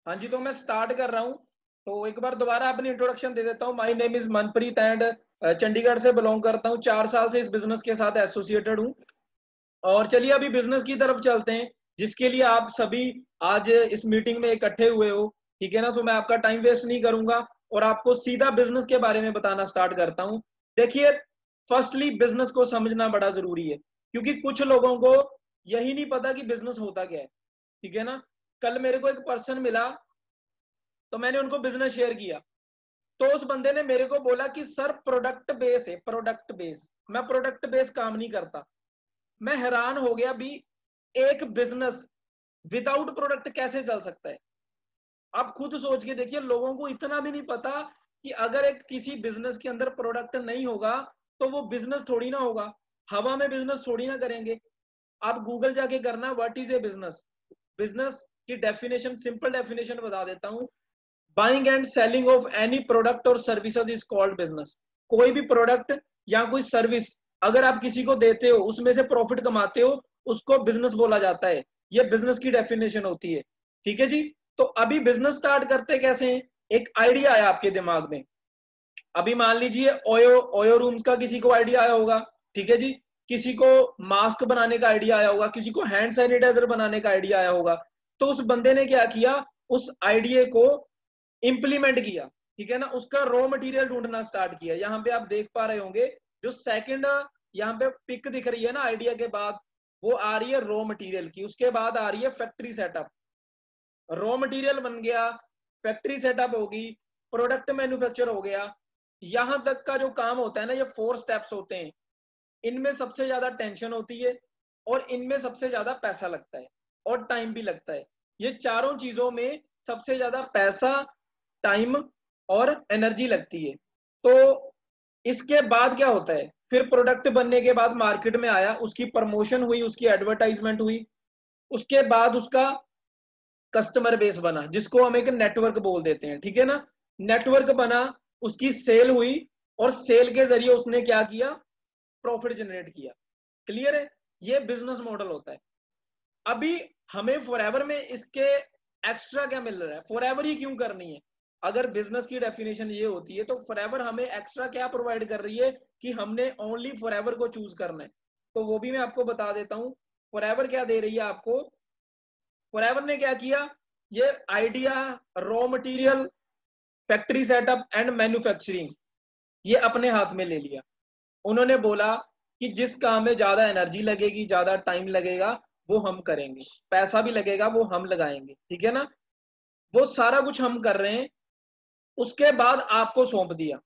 हाँ जी, तो मैं स्टार्ट कर रहा हूँ। तो एक बार दोबारा अपनी इंट्रोडक्शन दे देता हूँ। My name is Manpreet and Chandigarh से बिलोंग करता हूँ। 4 साल से इस बिजनेस के साथ एसोसिएटेड हूँ। और चलिए अभी बिजनेस की तरफ चलते हैं, जिसके लिए आप सभी आज इस मीटिंग में इकट्ठे हुए हो। ठीक है ना, तो मैं आपका टाइम वेस्ट नहीं करूंगा और आपको सीधा बिजनेस के बारे में बताना स्टार्ट करता हूँ। देखिए, फर्स्टली बिजनेस को समझना बड़ा जरूरी है, क्योंकि कुछ लोगों को यही नहीं पता कि बिजनेस होता क्या है। ठीक है ना, कल मेरे को एक पर्सन मिला, तो मैंने उनको बिजनेस शेयर किया। तो उस बंदे ने मेरे को बोला कि सर प्रोडक्ट बेस है, प्रोडक्ट बेस। मैं प्रोडक्ट बेस काम नहीं करता। मैं हैरान हो गया भी, एक बिजनेस विदाउट प्रोडक्ट कैसे चल सकता है। आप खुद सोच के देखिए, लोगों को इतना भी नहीं पता कि अगर एक किसी बिजनेस के अंदर प्रोडक्ट नहीं होगा तो वो बिजनेस थोड़ी ना होगा। हवा में बिजनेस थोड़ी ना करेंगे। आप गूगल जाके करना what is a business. Business की डेफिनेशन, सिंपल डेफिनेशन बता देता हूं। Buying and selling of any product और सर्विसेज इज कॉल्ड बिजनेस। कोई भी प्रोडक्ट या कोई सर्विस अगर आप किसी को देते हो, उसमें से प्रॉफिट कमाते हो, उसको बिजनेस बोला जाता है। ये बिजनेस की डेफिनेशन होती है। ठीक है जी। तो अभी बिजनेस स्टार्ट करते कैसे हैं। एक आइडिया आया आपके दिमाग में। अभी मान लीजिए ओयो ओयो रूम्स का किसी को आइडिया आया होगा। ठीक है जी। किसी को मास्क बनाने का आइडिया आया होगा, किसी को हैंड सैनिटाइजर बनाने का आइडिया आया होगा। तो उस बंदे ने क्या किया, उस आइडिया को इंप्लीमेंट किया। ठीक है ना, उसका रॉ मटेरियल ढूंढना स्टार्ट किया। यहाँ पे आप देख पा रहे होंगे, जो सेकंड यहाँ पे पिक दिख रही है ना आइडिया के बाद, वो आ रही है रॉ मटेरियल की। उसके बाद आ रही है फैक्ट्री सेटअप। रॉ मटेरियल बन गया, फैक्ट्री सेटअप होगी, प्रोडक्ट मैन्युफैक्चर हो गया। यहां तक का जो काम होता है ना, ये 4 स्टेप्स होते हैं। इनमें सबसे ज्यादा टेंशन होती है और इनमें सबसे ज्यादा पैसा लगता है और टाइम भी लगता है। ये चारों चीजों में सबसे ज्यादा पैसा, टाइम और एनर्जी लगती है। तो इसके बाद क्या होता है, फिर प्रोडक्ट बनने के बाद मार्केट में आया, उसकी प्रमोशन हुई, उसकी एडवर्टाइजमेंट हुई। उसके बाद उसका कस्टमर बेस बना, जिसको हम एक नेटवर्क बोल देते हैं। ठीक है ना, नेटवर्क बना, उसकी सेल हुई और सेल के जरिए उसने क्या किया, प्रॉफिट जनरेट किया। क्लियर है, ये बिजनेस मॉडल होता है। अभी हमें फॉरएवर में इसके एक्स्ट्रा क्या मिल रहा है, फॉरएवर ही क्यों करनी है। अगर बिजनेस की डेफिनेशन ये होती है, तो फॉरएवर हमें एक्स्ट्रा क्या प्रोवाइड कर रही है कि हमने ओनली फॉरएवर को चूज करना है। तो वो भी मैं आपको बता देता हूं, फॉरएवर क्या दे रही है आपको। फॉरएवर ने क्या किया, ये idea, raw material, factory setup and manufacturing, ये अपने हाथ में ले लिया। उन्होंने बोला कि जिस काम में ज्यादा एनर्जी लगेगी, ज्यादा टाइम लगेगा, वो हम करेंगे। पैसा भी लगेगा, वो हम लगाएंगे। ठीक है ना, वो सारा कुछ हम कर रहे हैं। उसके बाद आपको सौंप दिया,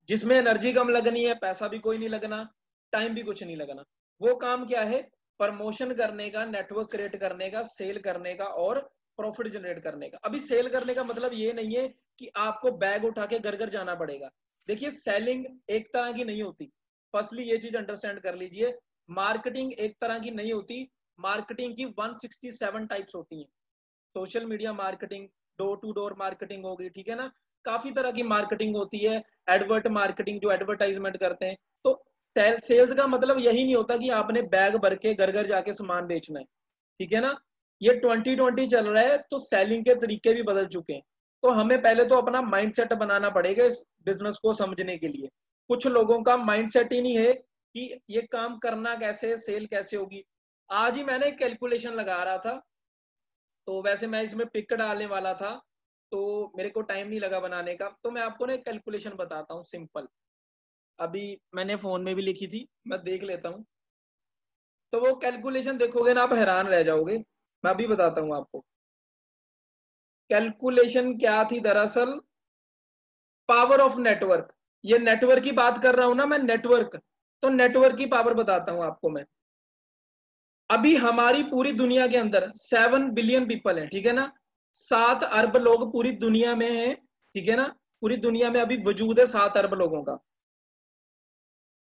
जिसमें एनर्जी कम लगनी है, पैसा भी कोई नहीं लगना, टाइम भी कुछ नहीं लगना। वो काम क्या है, प्रमोशन करने का, नेटवर्क क्रिएट करने का, सेल करने का और प्रॉफिट जनरेट करने का। अभी सेल करने का मतलब ये नहीं है कि आपको बैग उठा के घर घर जाना पड़ेगा। देखिए, सेलिंग एक तरह की नहीं होती। फर्स्टली ये चीज अंडरस्टैंड कर लीजिए, मार्केटिंग एक तरह की नहीं होती। मार्केटिंग की 167 टाइप्स होती हैं। Social media marketing, door to door marketing होगी। ठीक है ना, काफी तरह की मार्केटिंग होती है। एडवर्ट मार्केटिंग, जो एडवर्टाइजमेंट करते हैं। तो सेल्स का मतलब यही नहीं होता कि आपने बैग भर के घर घर जाके सामान बेचना है। ठीक है ना, ये 2020 चल रहा है, तो सेलिंग के तरीके भी बदल चुके हैं। तो हमें पहले तो अपना माइंडसेट बनाना पड़ेगा इस बिजनेस को समझने के लिए। कुछ लोगों का माइंडसेट ही नहीं है कि ये काम करना कैसे, सेल कैसे होगी। आज ही मैंने कैलकुलेशन लगा रहा था, तो वैसे मैं इसमें पिक डालने वाला था, तो मेरे को टाइम नहीं लगा बनाने का। तो मैं आपको ना एक कैलकुलेशन बताता हूँ सिंपल। अभी मैंने फोन में भी लिखी थी, मैं देख लेता हूँ। तो वो कैलकुलेशन देखोगे ना, आप हैरान रह जाओगे। मैं अभी बताता हूँ आपको कैलकुलेशन क्या थी दरअसल। पावर ऑफ नेटवर्क, ये नेटवर्क की बात कर रहा हूं ना मैं, नेटवर्क। तो नेटवर्क की पावर बताता हूं आपको मैं। अभी हमारी पूरी दुनिया के अंदर 7 बिलियन पीपल है। ठीक है ना, 7 अरब लोग पूरी दुनिया में हैं। ठीक है ना, पूरी दुनिया में अभी वजूद है 7 अरब लोगों का।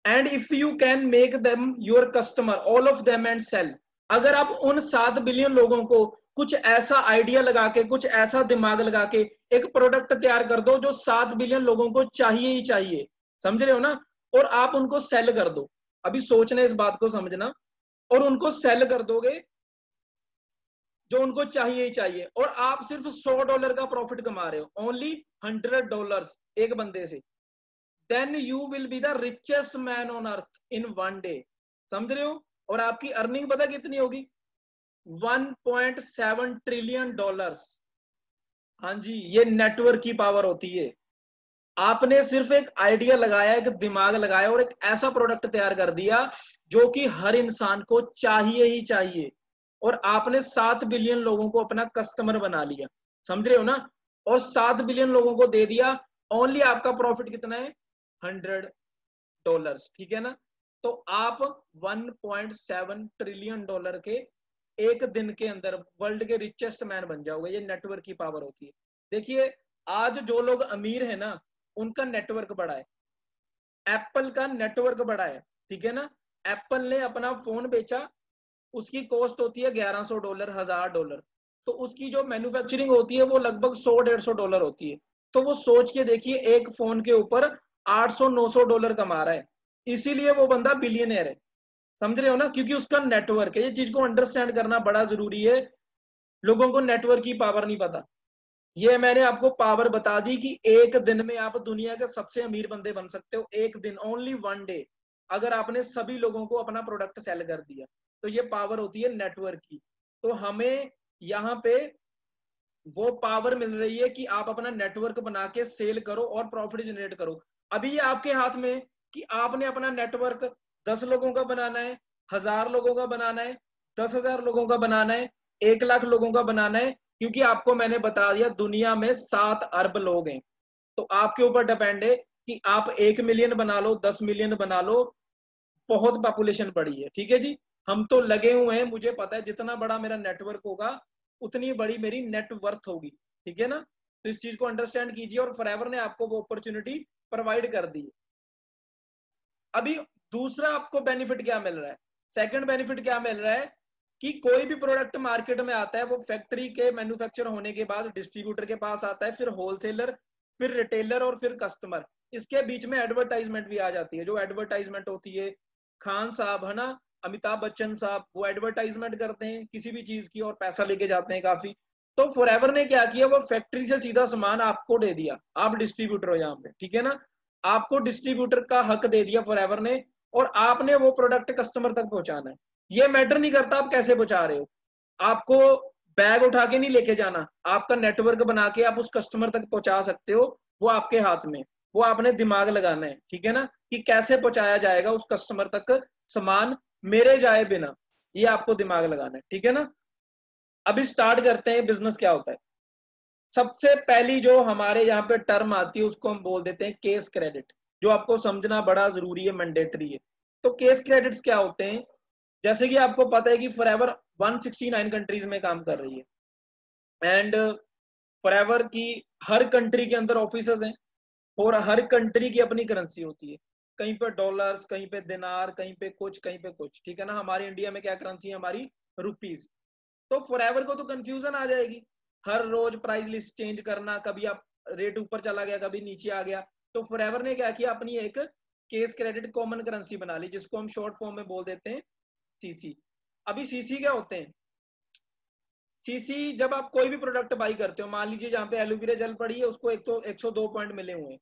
And if you can make them your customer, all of them, and sell. अगर आप उन 7 बिलियन लोगों को कुछ ऐसा आइडिया लगा के, कुछ ऐसा दिमाग लगा के एक प्रोडक्ट तैयार कर दो जो 7 बिलियन लोगों को चाहिए ही चाहिए, समझ रहे हो ना, और आप उनको सेल कर दो। अभी सोचना, इस बात को समझना। और उनको सेल कर दोगे, जो उनको चाहिए ही चाहिए, और आप सिर्फ $100 का प्रॉफिट कमा रहे हो, ओनली $100 एक बंदे से, then you will be the richest man on earth in one day. समझ रहे हो? और आपकी अर्निंग पता कितनी होगी? $1.7 ट्रिलियन। हाँ जी, ये नेटवर्क की पावर होती है। आपने सिर्फ एक आइडिया लगाया, एक दिमाग लगाया और एक ऐसा प्रोडक्ट तैयार कर दिया जो कि हर इंसान को चाहिए ही चाहिए, और आपने 7 बिलियन लोगों को अपना कस्टमर बना लिया। समझ रहे हो ना? और 7 बिलियन लोगों को दे दिया। ओनली आपका प्रॉफिट कितना है? $100। ठीक है ना? तो आप $1.7 ट्रिलियन के एक दिन के अंदर वर्ल्ड के रिचेस्ट मैन बन जाओगे। ये नेटवर्क की पावर होती है। देखिए, आज जो लोग अमीर है ना, उनका नेटवर्क बड़ा है। एप्पल का नेटवर्क बड़ा है। ठीक है ना? एप्पल ने अपना फोन बेचा, उसकी कॉस्ट होती है $1100, $1000। तो उसकी जो मैन्युफैक्चरिंग होती है वो लगभग $100-150 होती है। तो वो सोच के देखिए, एक फोन के ऊपर $800-900 कमा रहा है, इसीलिए वो बंदा बिलियनर है। समझ रहे हो ना? क्योंकि उसका नेटवर्क है। ये चीज को अंडरस्टैंड करना बड़ा जरूरी है। लोगों को नेटवर्क की पावर नहीं पता। ये मैंने आपको पावर बता दी कि एक दिन में आप दुनिया के सबसे अमीर बंदे बन सकते हो। एक दिन, ओनली वन डे, अगर आपने सभी लोगों को अपना प्रोडक्ट सेल कर दिया। तो ये पावर होती है नेटवर्क की। तो हमें यहाँ पे वो पावर मिल रही है कि आप अपना नेटवर्क बना के सेल करो और प्रॉफिट जनरेट करो। अभी ये आपके हाथ में कि आपने अपना नेटवर्क 10 लोगों का बनाना है, 1000 लोगों का बनाना है, 10,000 लोगों का बनाना है, 1 लाख लोगों का बनाना है। क्योंकि आपको मैंने बता दिया, दुनिया में 7 अरब लोग हैं। तो आपके ऊपर डिपेंड है कि आप 1 मिलियन बना लो, 10 मिलियन बना लो। बहुत पॉपुलेशन बढ़ी है। ठीक है जी? हम तो लगे हुए हैं। मुझे पता है जितना बड़ा मेरा नेटवर्क होगा उतनी बड़ी मेरी नेटवर्थ होगी। ठीक है ना? तो इस चीज को अंडरस्टैंड कीजिए, और फॉरएवर ने आपको वो अपॉर्चुनिटी प्रोवाइड कर दी। अभी दूसरा आपको बेनिफिट क्या मिल रहा है? सेकंड बेनिफिट क्या मिल रहा है कि कोई भी प्रोडक्ट मार्केट में आता है, वो फैक्ट्री के मैन्युफैक्चर होने के बाद डिस्ट्रीब्यूटर के पास आता है, फिर होलसेलर, फिर रिटेलर और फिर कस्टमर। इसके बीच में एडवर्टाइजमेंट भी आ जाती है। जो एडवर्टाइजमेंट होती है, खान साहब है ना, अमिताभ बच्चन साहब, वो एडवर्टाइजमेंट करते हैं किसी भी चीज की और पैसा लेके जाते हैं काफी। तो फॉरएवर ने क्या किया, वो फैक्ट्री से सीधा सामान आपको दे दिया। आप डिस्ट्रीब्यूटर हो यहाँ पे। ठीक है ना? आपको डिस्ट्रीब्यूटर का हक दे दिया फॉरएवर ने, और आपने वो प्रोडक्ट कस्टमर तक पहुंचाना है। ये मैटर नहीं करता आप कैसे पहुंचा रहे हो। आपको बैग उठा के नहीं लेके जाना, आपका नेटवर्क बना के आप उस कस्टमर तक पहुंचा सकते हो। वो आपके हाथ में, वो आपने दिमाग लगाना है। ठीक है ना? कि कैसे पहुंचाया जाएगा उस कस्टमर तक सामान मेरे जाए बिना। ये आपको दिमाग लगाना है। ठीक है ना? अभी स्टार्ट करते हैं बिजनेस क्या होता है। सबसे पहली जो हमारे यहाँ पे टर्म आती है उसको हम बोल देते हैं केस क्रेडिट, जो आपको समझना बड़ा जरूरी है, मैंडेटरी है। तो केस क्रेडिट्स क्या होते हैं? जैसे कि आपको पता है कि फॉरएवर 169 कंट्रीज में काम कर रही है, एंड फॉरएवर की हर कंट्री के अंदर ऑफिसेज हैं, और हर कंट्री की अपनी करेंसी होती है। कहीं पे डॉलर्स, कहीं पे दिनार, कहीं पे कुछ, कहीं पे कुछ। ठीक है ना? हमारे इंडिया में क्या करेंसी है? हमारी रुपीज। तो फॉरएवर को तो कंफ्यूजन आ जाएगी, हर रोज प्राइस लिस्ट चेंज करना, कभी आप रेट ऊपर चला गया, कभी नीचे आ गया। तो फॉरएवर ने क्या किया, अपनी एक केस क्रेडिट कॉमन करेंसी बना ली, जिसको हम शॉर्ट फॉर्म में बोल देते हैं सीसी। अभी सीसी क्या होते हैं? सीसी, जब आप कोई भी प्रोडक्ट बाई करते हो, मान लीजिए जहां पे एलोवेरा जेल पड़ी है, उसको 102 पॉइंट मिले हुए हैं।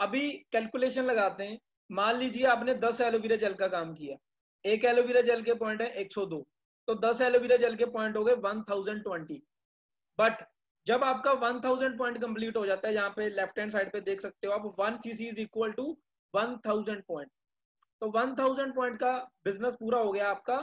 अभी कैलकुलेशन लगाते हैं, मान लीजिए आपने 10 एलोवेरा जेल का काम किया, एक एलोवेरा जेल के पॉइंट है 102, तो 10 एलोवेरा जेल के पॉइंट हो गए 1020। बट जब आपका 1000 पॉइंट कंप्लीट हो जाता है, यहाँ पे लेफ्ट हैंड साइड पे देख सकते हो आप, 1 cc is equal to 1000 point. तो 1000 पॉइंट का बिजनेस पूरा हो गया आपका।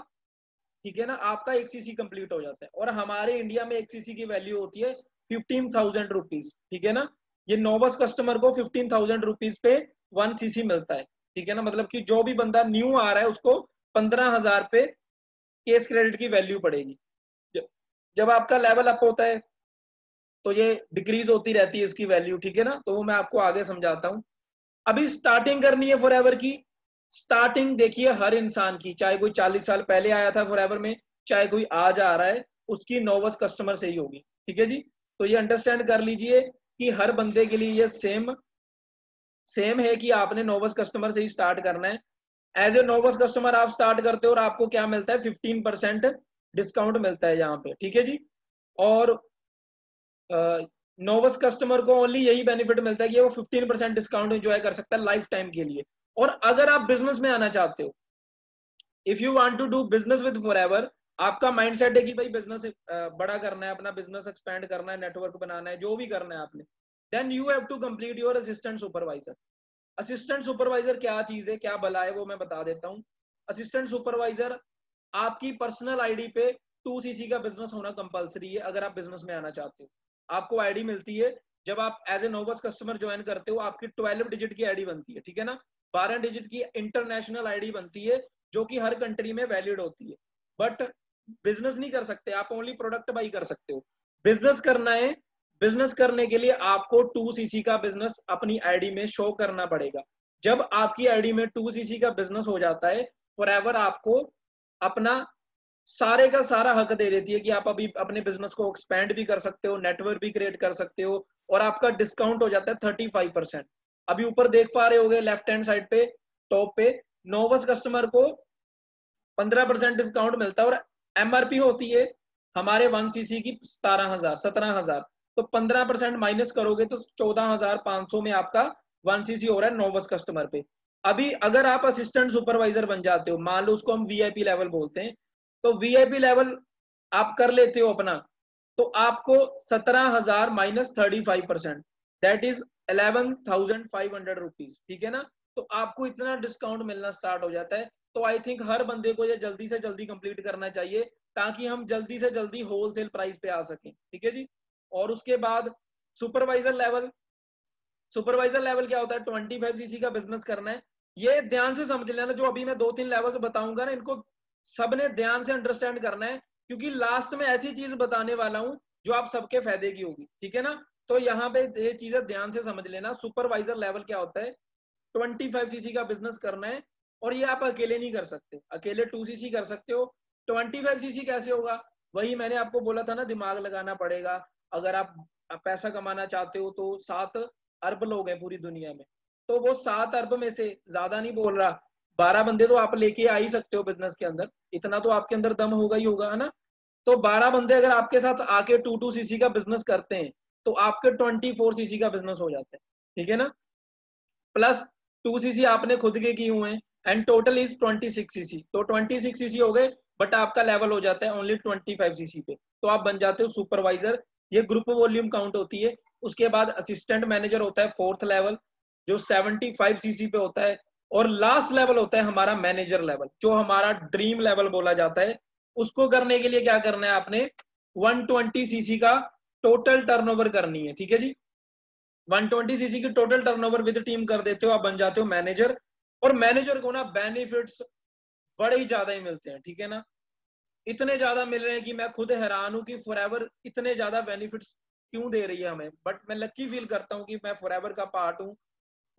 ठीक है ना? आपका 1 सीसी कंप्लीट हो जाता है, और हमारे इंडिया में 1 सीसी की वैल्यू होती है 15,000 रुपीज। ठीक है ना? ये नोवस कस्टमर को 15,000 रुपीज पे 1 सीसी मिलता है। ठीक है ना? मतलब कि जो भी बंदा न्यू आ रहा है उसको 15,000 पे केस क्रेडिट की वैल्यू पड़ेगी। जब आपका लेवल अप होता है तो ये डिक्रीज होती रहती है इसकी वैल्यू। ठीक है ना? तो वो मैं आपको आगे समझाता हूँ। अभी स्टार्टिंग करनी है फॉरएवर की। स्टार्टिंग देखिए हर इंसान की, चाहे कोई 40 साल पहले आया था फॉरएवर में, चाहे कोई आज आ रहा है, उसकी नोवस कस्टमर से ही होगी। ठीक है जी? तो ये अंडरस्टैंड कर लीजिए कि हर बंदे के लिए ये सेम है कि आपने नोवस कस्टमर से ही स्टार्ट करना है। एज ए नोवस कस्टमर आप स्टार्ट करते हो और आपको क्या मिलता है? 15% डिस्काउंट मिलता है यहाँ पे। ठीक है जी? और नोवस कस्टमर को ओनली यही बेनिफिट मिलता है कि वो 15% डिस्काउंट एंजॉय कर सकता है लाइफ टाइम के लिए। और अगर आप बिजनेस में आना चाहते हो, if you want to do business with forever, आपका माइंडसेट है कि भाई बिजनेस बड़ा करना है, अपना बिजनेस एक्सपेंड करना है, नेटवर्क बनाना है, जो भी करना है आपने, then you have to complete your assistant supervisor. Assistant supervisor क्या चीज है, क्या भला है, वो मैं बता देता हूँ। असिस्टेंट सुपरवाइजर आपकी पर्सनल आईडी पे 2cc का बिजनेस होना कंपलसरी है अगर आप बिजनेस में आना चाहते हो। आपको आईडी मिलती है जब आप एज ए नोवस कस्टमर ज्वाइन करते हो, आपकी 12 डिजिट की आईडी बनती है, ठीक है ना, 12 डिजिट की इंटरनेशनल आईडी बनती है जो कि हर कंट्री में वैलिड होती है। बट बिजनेस नहीं कर सकते आप, ओनली प्रोडक्ट बाई कर सकते हो। बिजनेस करना है, बिजनेस करने के लिए आपको 2cc का बिजनेस अपनी आईडी में शो करना पड़ेगा। जब आपकी आईडी में 2cc का बिजनेस हो जाता है, फॉरएवर आपको अपना सारे का सारा हक दे देती है कि आप अभी अपने बिजनेस को एक्सपेंड भी कर सकते हो, नेटवर्क भी क्रिएट कर सकते हो, और आपका डिस्काउंट हो जाता है 35%। अभी ऊपर देख पा रहे होगे लेफ्ट हैंड साइड पे टॉप पे, नोवस कस्टमर को 15% डिस्काउंट मिलता है, और एमआरपी होती है हमारे 1cc की 17,000। तो 15% माइनस करोगे तो 14,500 में आपका 1cc हो रहा है नोवस कस्टमर पे। अभी अगर आप असिस्टेंट सुपरवाइजर बन जाते हो, मान लो उसको हम वीआईपी लेवल बोलते हैं, तो वीआईपी लेवल आप कर लेते हो अपना, तो आपको 17,000 माइनस 35%, दैट इज 11,500 रुपीज, ठीक है ना। तो आपको इतना डिस्काउंट मिलना स्टार्ट हो जाता है। तो आई थिंक हर बंदे को ये जल्दी से जल्दी कंप्लीट करना चाहिए ताकि हम जल्दी से जल्दी होलसेल प्राइस पे आ सकें, ठीक है जी। और उसके बाद सुपरवाइजर लेवल, सुपरवाइजर लेवल क्या होता है, 25cc का बिजनेस करना है। ये ध्यान से समझ लेना, जो अभी मैं 2-3 लेवल बताऊंगा ना, इनको सबने ध्यान से अंडरस्टैंड करना है, क्योंकि लास्ट में ऐसी चीज बताने वाला हूं जो आप सबके फायदे की होगी, ठीक है ना। तो यहाँ पे ये चीजें ध्यान से समझ लेना। सुपरवाइजर लेवल क्या होता है, 25cc का बिजनेस करना है, और ये आप अकेले नहीं कर सकते, अकेले 2cc कर सकते हो। 25cc कैसे होगा, वही मैंने आपको बोला था ना, दिमाग लगाना पड़ेगा। अगर आप पैसा कमाना चाहते हो तो 7 अरब लोग हैं पूरी दुनिया में, तो वो 7 अरब में से, ज्यादा नहीं बोल रहा, 12 बंदे तो आप लेके आ ही सकते हो बिजनेस के अंदर, इतना तो आपके अंदर दम होगा ही होगा, है ना। तो 12 बंदे अगर आपके साथ आके 2-2cc का बिजनेस करते हैं तो आपके 24cc का बिजनेस हो जाता है, ठीक है ना। प्लस 2cc आपने खुद के किए हुए हैं, एंड टोटल इज 26cc, तो 26cc हो गए, बट आपका लेवल हो जाता है ओनली 25cc पे, तो आप बन जाते हो सुपरवाइजर। ये ग्रुप वॉल्यूम काउंट होती है। उसके बाद असिस्टेंट मैनेजर होता है 4th लेवल, जो 75cc पे होता है। और लास्ट लेवल होता है हमारा मैनेजर लेवल, जो हमारा ड्रीम लेवल बोला जाता है। उसको करने के लिए क्या करना है, आपने 120cc का टोटल टर्नओवर करनी है, ठीक है जी। 120cc की टोटल टर्नओवर विद टीम कर देते हो, आप बन जाते हो मैनेजर। और मैनेजर को ना बेनिफिट्स बड़े ही ज्यादा ही मिलते हैं, ठीक है ना। इतने ज्यादा मिल रहे हैं कि मैं खुद हैरान हूं कि फॉरएवर इतने ज्यादा बेनिफिट्स क्यों दे रही है हमें, बट मैं लकी फील करता हूं कि मैं फॉरएवर का पार्ट हूं।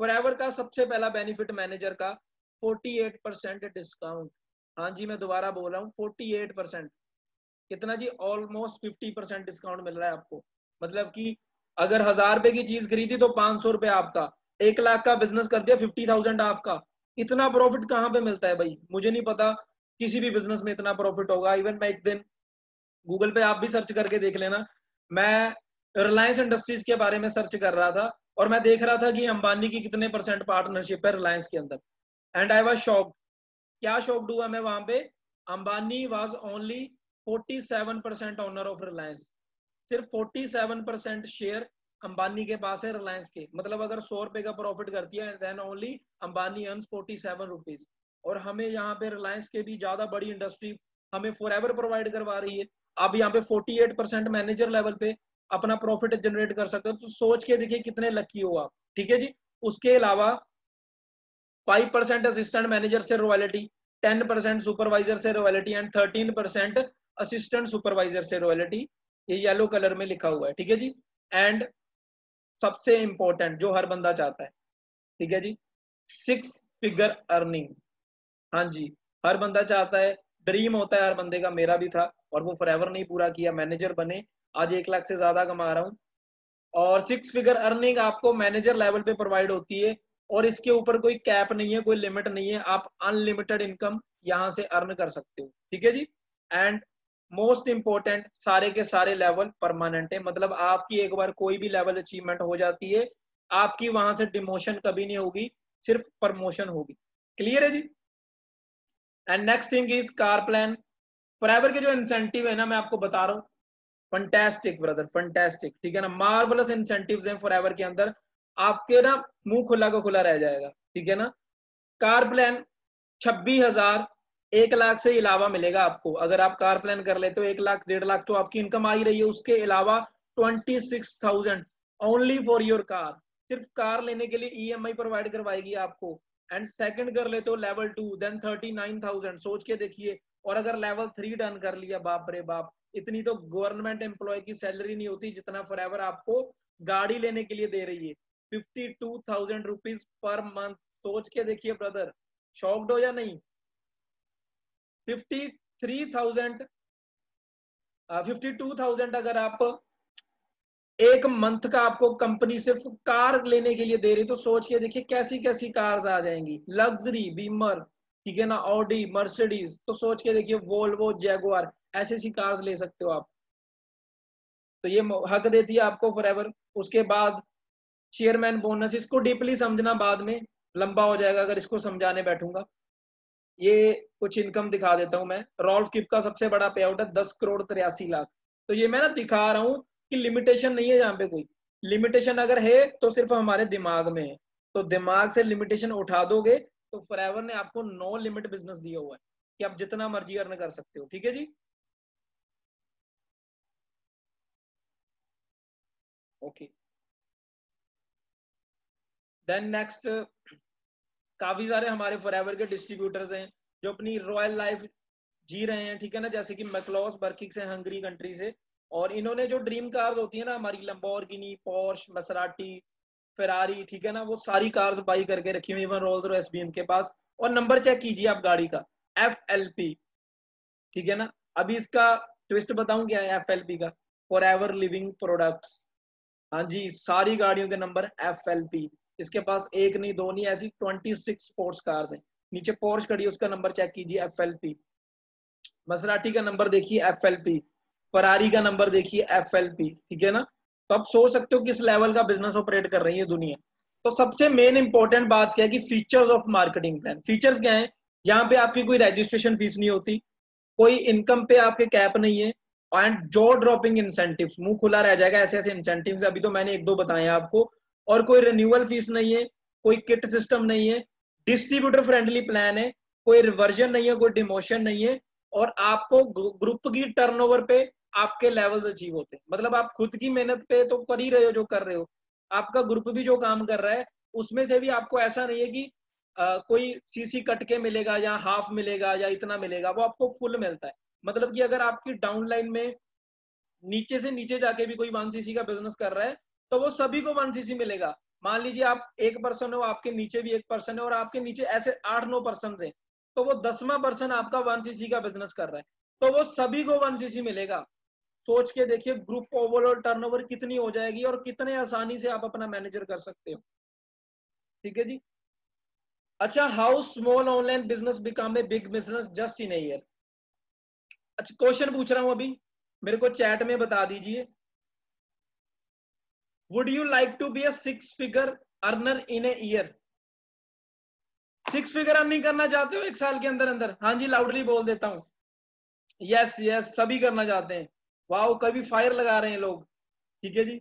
फॉरएवर का सबसे पहला बेनिफिट मैनेजर का 48% डिस्काउंट। हाँ जी, मैं दोबारा बोल रहा हूँ, 48%। कितना जी, ऑलमोस्ट 50% डिस्काउंट मिल रहा है आपको। मतलब कि अगर 1,000 रुपए की चीज खरीदी तो 500 रुपए आपका, 1 लाख का बिजनेस कर दिया 50,000 आपका। इतना प्रॉफिट कहाँ पे मिलता है भाई, मुझे नहीं पता किसी भी बिजनेस में इतना प्रॉफिट होगा। इवन मैं एक दिन गूगल पे, आप भी सर्च करके देख लेना, मैं रिलायंस इंडस्ट्रीज के बारे में सर्च कर रहा था, और मैं देख रहा था कि अंबानी की कितने परसेंट पार्टनरशिप है रिलायंस के अंदर, एंड आई वाज शॉक्ड। क्या शॉक्ड हुआ मैं वहां पे, Ambani was only 47% owner of Reliance. सिर्फ 47% शेयर अंबानी के पास है रिलायंस के। मतलब अगर 100 रुपए का प्रॉफिट करती है, then only Ambani earns 47 rupees. और हमें यहाँ पे रिलायंस के भी ज्यादा बड़ी इंडस्ट्री हमें फॉरएवर प्रोवाइड करवा रही है। आप यहाँ पे 48% मैनेजर लेवल पे अपना प्रॉफिट जनरेट कर सकते हो, तो सोच के देखिए कितने लकी हो आप, ठीक है जी। उसके अलावा 5% असिस्टेंट मैनेजर से रॉयल्टी, 10% सुपरवाइजर से रॉयल्टी, एंड 13% असिस्टेंट सुपरवाइजर से रॉयल्टी। ये येलो कलर में लिखा हुआ है, ठीक है जी। एंड सबसे इंपॉर्टेंट जो हर बंदा चाहता है, ठीक है जी, 6 फिगर अर्निंग। हाँ जी, हर बंदा चाहता है, ड्रीम होता है हर बंदे का, मेरा भी था, और वो फॉरएवर नहीं पूरा किया, मैनेजर बने, आज 1 लाख से ज्यादा कमा रहा हूँ। और 6 फिगर अर्निंग आपको मैनेजर लेवल पे प्रोवाइड होती है, और इसके ऊपर कोई कैप नहीं है, कोई लिमिट नहीं है, आप अनलिमिटेड इनकम यहाँ से अर्न कर सकते हो, ठीक है जी। एंड मोस्ट इंपॉर्टेंट, सारे के सारे लेवल परमानेंट है, मतलब आपकी एक बार कोई भी लेवल अचीवमेंट हो जाती है, आपकी वहां से डिमोशन कभी नहीं होगी, सिर्फ प्रमोशन होगी। क्लियर है जी। And next thing is car plan. Forever के जो इंसेंटिव है ना, मैं आपको बता रहा हूँ, फंटेस्टिक ब्रदर, फंटेस्टिक, ठीक है ना, मार्वलस इंसेंटिव्स हैं फॉरएवर के अंदर, आपके ना मुंह खुला का खुला रह जाएगा, ठीक है ना। कार प्लान 26,000 1 लाख से अलावा मिलेगा आपको, अगर आप कार प्लान कर लेते हो 1 लाख 1.5 लाख तो आपकी इनकम आ ही रही है, उसके अलावा 26,000 ओनली फॉर योर कार, सिर्फ कार लेने के लिए ईएमआई प्रोवाइड करवाएगी आपको। एंड सेकंड कर लेते हो लेवल 2, देन 39,000, सोच के देखिए। और अगर लेवल 3 डन कर लिया, बाप रे बाप, इतनी तो गवर्नमेंट एम्प्लॉय की सैलरी नहीं होती जितना फॉरएवर आपको गाड़ी लेने के लिए दे रही है, 52,000 रुपीज पर मंथ। सोच के देखिए ब्रदर, शॉक्ड हो या नहीं। 53,000 52,000 अगर आप एक मंथ का आपको कंपनी सिर्फ कार लेने के लिए दे रही, तो सोच के देखिए कैसी कैसी कार्स आ जाएंगी, लग्जरी, बीमर, ठीक है ना, ऑडी, मर्सिडीज, तो सोच के देखिए वोल्वो, जैगुआर, ऐसी ऐसी कार्स ले सकते हो आप। तो ये हक देती है आपको फॉरएवर। उसके बाद चेयरमैन बोनस, इसको डीपली समझना, बाद में लंबा हो जाएगा अगर इसको समझाने बैठूंगा। ये कुछ इनकम दिखा देता हूं मैं। रॉल्फ किप का सबसे बड़ा पे आउट है 10,83,00,000। तो ये मैं ना दिखा रहा हूं कि लिमिटेशन नहीं है, यहाँ पे कोई लिमिटेशन अगर है तो सिर्फ हमारे दिमाग में है, तो दिमाग से लिमिटेशन उठा दोगे तो फॉरएवर ने आपको नो लिमिट बिजनेस दिया हुआ है कि आप जितना मर्जी अर्न कर सकते हो, ठीक है जी। ओके, देन नेक्स्ट, काफी सारे हमारे फॉरएवर के डिस्ट्रीब्यूटर्स हैं जो अपनी रॉयल लाइफ जी रहे हैं, ठीक है ना, जैसे कि मैक्लॉस बर्किक से, हंगरी कंट्री से। और इन्होंने जो ड्रीम कार्स होती है ना हमारी, लंबोर्गिनी, पोर्श, मसराटी, फेरारी, ठीक है ना, वो सारी कार्स बाई करके रखी हुई है रोल्स रॉयस बीएम के पास। और नंबर चेक कीजिए आप गाड़ी का, FLP, ठीक है ना। अभी इसका ट्विस्ट बताऊं क्या है FLP का, फॉर एवर लिविंग प्रोडक्ट्स। हाँ जी, सारी गाड़ियों के नंबर FLP, इसके पास एक नहीं दो नहीं, ऐसी 26 स्पोर्ट्स कार्स हैं। नीचे पोर्श खड़ी है, उसका नंबर चेक कीजिए FLP। मसराटी का नंबर देखिए FLP, फरारी का नंबर देखिए FLP, ठीक है ना। तो आप सोच सकते हो किस लेवल का बिजनेस ऑपरेट कर रही है दुनिया। तो सबसे मेन इंपॉर्टेंट बात क्या है कि features of marketing plan. Features क्या है, जहां पे आपकी कोई रजिस्ट्रेशन फीस नहीं होती, कोई इनकम पे आपके कैप नहीं है, एंड जॉ ड्रॉपिंग इंसेंटिव्स, मुंह खुला रह जाएगा, ऐसे ऐसे इंसेंटिव्स अभी तो मैंने एक दो बताए हैं आपको। और कोई रिन्यूअल फीस नहीं है, कोई किट सिस्टम नहीं है, डिस्ट्रीब्यूटर फ्रेंडली प्लान है, कोई रिवर्जन नहीं है, कोई डिमोशन नहीं है। और आपको ग्रुप की टर्नओवर पे आपके लेवल्स अचीव होते हैं, मतलब आप खुद की मेहनत पे तो कर ही रहे हो जो कर रहे हो, आपका ग्रुप भी जो काम कर रहा है उसमें से भी आपको ऐसा नहीं है कि कोई सीसी कट के मिलेगा या हाफ मिलेगा या इतना मिलेगा, वो आपको फुल मिलता है। मतलब कि अगर आपकी डाउनलाइन में नीचे से नीचे जाके भी कोई 1cc का बिजनेस कर रहा है तो वो सभी को 1cc मिलेगा। मान लीजिए आप एक पर्सन हो, आपके नीचे भी एक पर्सन है, और आपके नीचे ऐसे 8-9 पर्सन है, तो वो 10वां पर्सन आपका 1cc का बिजनेस कर रहा है, तो वो सभी को 1cc मिलेगा। सोच के देखिए ग्रुप ओवरऑल टर्नओवर कितनी हो जाएगी और कितने आसानी से आप अपना मैनेजर कर सकते हो, ठीक है जी। अच्छा, how small online business become a big business just in a year. अच्छा, क्वेश्चन पूछ रहा हूं अभी, मेरे को चैट में बता दीजिए, would you like to be a 6 figure earner in a year. 6 figure earning करना चाहते हो 1 साल के अंदर अंदर? हाँ जी, लाउडली बोल देता हूँ, यस यस, सभी करना चाहते हैं। वाओ, कभी फायर लगा रहे हैं लोग, ठीक है जी,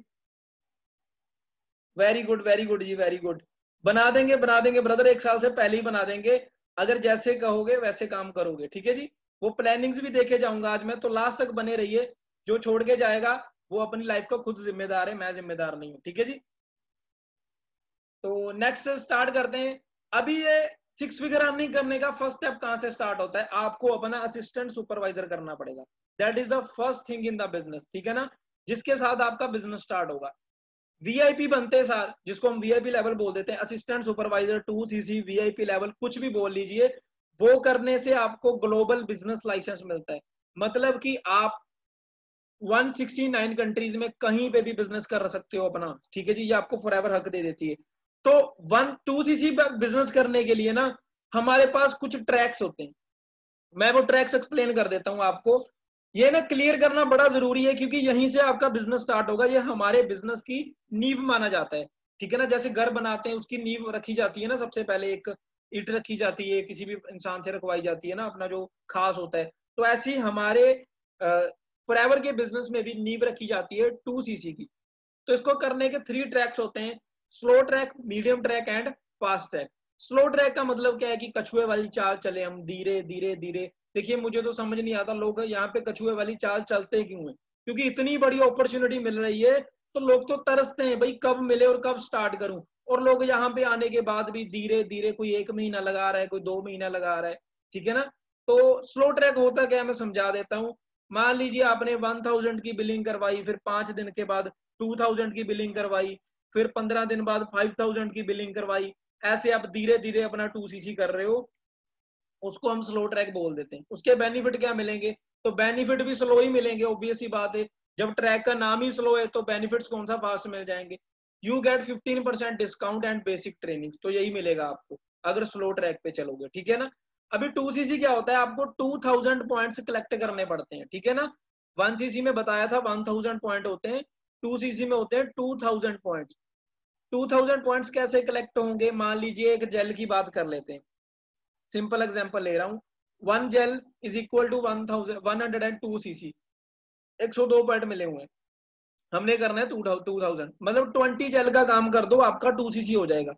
वेरी गुड जी, वेरी गुड। बना देंगे ब्रदर, 1 साल से पहले ही बना देंगे, अगर जैसे कहोगे वैसे काम करोगे, ठीक है जी। वो प्लानिंग्स भी देखे जाऊंगा आज मैं, तो लास्ट तक बने रहिए। जो छोड़ के जाएगा वो अपनी लाइफ का खुद जिम्मेदार है, मैं जिम्मेदार नहीं हूँ, ठीक है जी। तो नेक्स्ट स्टार्ट करते हैं। अभी ये 6 फिगर अर्निंग करने का फर्स्ट स्टेप कहां से स्टार्ट होता है, आपको अपना असिस्टेंट सुपरवाइजर करना पड़ेगा। That is the first thing in the business, ठीक है ना, जिसके साथ आपका बिजनेस स्टार्ट होगा। वीआईपी बनते हैं सर, जिसको हम वीआईपी लेवल बोल देते हैं, assistant supervisor 2cc VIP level, कुछ भी बोल लीजिए। वो करने से आपको ग्लोबल बिजनेस लाइसेंस मिलता है, मतलब कि आप 169 कंट्रीज में कहीं पे भी बिजनेस कर सकते हो अपना, ठीक है जी, ये आपको फॉरएवर हक दे देती है। तो 2cc बिजनेस करने के लिए ना हमारे पास कुछ ट्रैक्स होते हैं, मैं वो ट्रैक्स एक्सप्लेन कर देता हूं आपको। ये ना क्लियर करना बड़ा जरूरी है, क्योंकि यहीं से आपका बिजनेस स्टार्ट होगा। ये हमारे बिजनेस की नींव माना जाता है, ठीक है ना। जैसे घर बनाते हैं उसकी नींव रखी जाती है ना, सबसे पहले एक ईंट रखी जाती है, किसी भी इंसान से रखवाई जाती है ना, अपना जो खास होता है। तो ऐसे ही हमारे फॉरएवर के बिजनेस में भी नींव रखी जाती है 2cc की। तो इसको करने के 3 ट्रैक्स होते हैं, slow track, medium track and fast track. Slow track का मतलब क्या है कि कछुए वाली चाल चले हम, धीरे धीरे धीरे। देखिए मुझे तो समझ नहीं आता लोग यहाँ पे कछुए वाली चाल चलते क्यों है, क्योंकि इतनी बड़ी अपॉर्चुनिटी मिल रही है तो लोग तो तरसते हैं भाई कब मिले और कब स्टार्ट करूं। और लोग यहाँ पे आने के बाद भी धीरे धीरे, कोई 1 महीना लगा रहा है, कोई 2 महीना लगा रहा है, ठीक है ना। तो स्लो ट्रैक होता क्या है मैं समझा देता हूँ। मान लीजिए आपने 1000 की बिलिंग करवाई, फिर 5 दिन के बाद 2000 की बिलिंग करवाई, फिर 15 दिन बाद 5000 की बिलिंग करवाई। ऐसे आप धीरे धीरे अपना 2cc कर रहे हो, उसको हम स्लो ट्रैक बोल देते हैं। उसके बेनिफिट क्या मिलेंगे, तो बेनिफिट भी स्लो ही मिलेंगे, ऑब्वियस ही बात है। जब ट्रैक का नाम ही स्लो है तो बेनिफिट्स कौन सा फास्ट मिल जाएंगे। You get 15% discount and basic training, तो यही मिलेगा आपको अगर स्लो ट्रैक पे चलोगे, ठीक है ना। अभी 2cc क्या होता है, आपको 2000 पॉइंट्स कलेक्ट करने पड़ते हैं, ठीक है ना। 1cc में बताया था 1000 पॉइंट होते हैं, 2cc में होते हैं 2000 पॉइंट्स। 2000 पॉइंट्स कैसे कलेक्ट होंगे, मान लीजिए एक जेल की बात कर लेते हैं, सिंपल एग्जांपल ले रहा हूँ। 1 gel is equal to 102cc, 102 point मिले हुए हैं, हमने करना है 2000, मतलब 20 जेल का काम कर दो आपका 2cc हो जाएगा।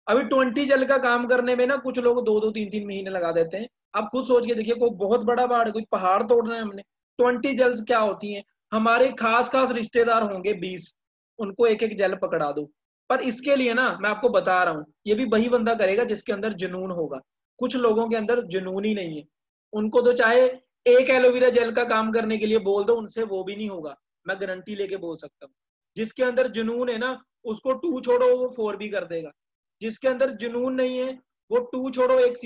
अभी 20 जेल का काम करने में ना कुछ लोग 2-2 3-3 महीने लगा देते हैं। आप खुद सोच के देखिए, कोई बहुत बड़ा पहाड़, कोई पहाड़ तोड़ना है हमने। 20 जेल्स क्या होती हैं, हमारे खास खास रिश्तेदार होंगे 20, उनको एक एक जेल पकड़ा दो। पर इसके लिए ना मैं आपको बता रहा हूँ, ये भी वही बंदा करेगा जिसके अंदर जुनून होगा। कुछ लोगों के अंदर जुनून ही नहीं है, उनको तो चाहे एक एलोवेरा जेल का काम करने के लिए बोल दो, उनसे वो भी नहीं होगा, मैं गारंटी लेके बोल सकता हूँ। जिसके अंदर जुनून है ना, उसको 2 छोड़ो वो 4 भी कर देगा। जिसके अंदर जुनून नहीं है, वो 2 छोड़ो, 1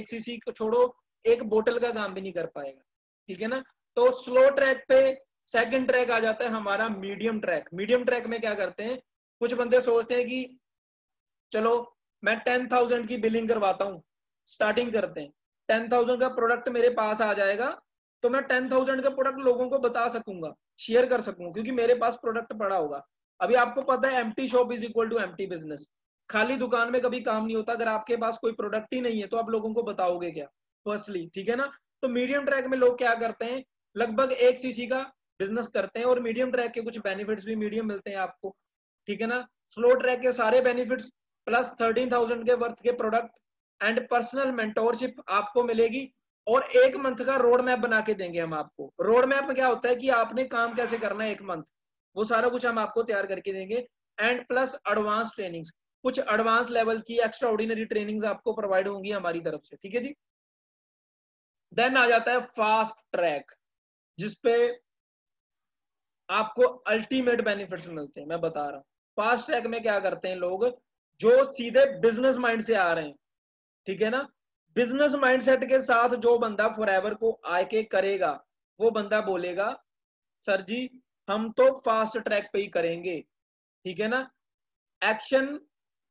cc को छोड़ो, एक बोतल का काम भी नहीं कर पाएगा, ठीक है ना। तो स्लो ट्रैक पे सेकंड ट्रैक आ जाता है हमारा मीडियम ट्रैक। मीडियम ट्रैक में क्या करते हैं, कुछ बंदे सोचते हैं कि चलो मैं 10,000 की बिलिंग करवाता हूँ, स्टार्टिंग करते हैं, 10,000 का प्रोडक्ट मेरे पास आ जाएगा तो मैं 10,000 का प्रोडक्ट लोगों को बता सकूंगा, शेयर कर सकूंगा, क्योंकि मेरे पास प्रोडक्ट पड़ा होगा। अभी आपको पता है empty shop is equal to empty business, खाली दुकान में कभी काम नहीं होता। अगर आपके पास कोई प्रोडक्ट ही नहीं है तो आप लोगों को बताओगे क्या, फर्स्टली, ठीक है ना। तो मीडियम ट्रैक में लोग क्या करते हैं, लगभग 1 cc का बिजनेस करते हैं, और मीडियम ट्रैक के कुछ बेनिफिट्स भी मीडियम मिलते हैं आपको, ठीक है ना। स्लो ट्रैक के सारे बेनिफिट्स प्लस 13,000 के वर्थ के प्रोडक्ट एंड पर्सनल मेंटोरशिप आपको मिलेगी। और 1 मंथ का रोड मैप बना के देंगे हम आपको। रोड मैप में क्या होता है कि आपने काम कैसे करना है 1 मंथ, वो सारा कुछ हम आपको तैयार करके देंगे। एंड प्लस एडवांस ट्रेनिंग्स, कुछ एडवांस लेवल की एक्स्ट्रा ऑर्डिनरी ट्रेनिंग्स आपको प्रोवाइड होंगी हमारी तरफ से, ठीक है जी। देन आ जाता है फास्ट ट्रैक, जिसपे आपको अल्टीमेट बेनिफिट्स मिलते हैं, मैं बता रहा हूँ। फास्ट ट्रैक में क्या करते हैं लोग, जो सीधे बिजनेस माइंड से आ रहे हैं, ठीक है ना, बिजनेस माइंडसेट के साथ जो बंदा फॉरएवर को आके करेगा, वो बंदा बोलेगा सर जी हम तो फास्ट ट्रैक पे ही करेंगे, ठीक है ना। Action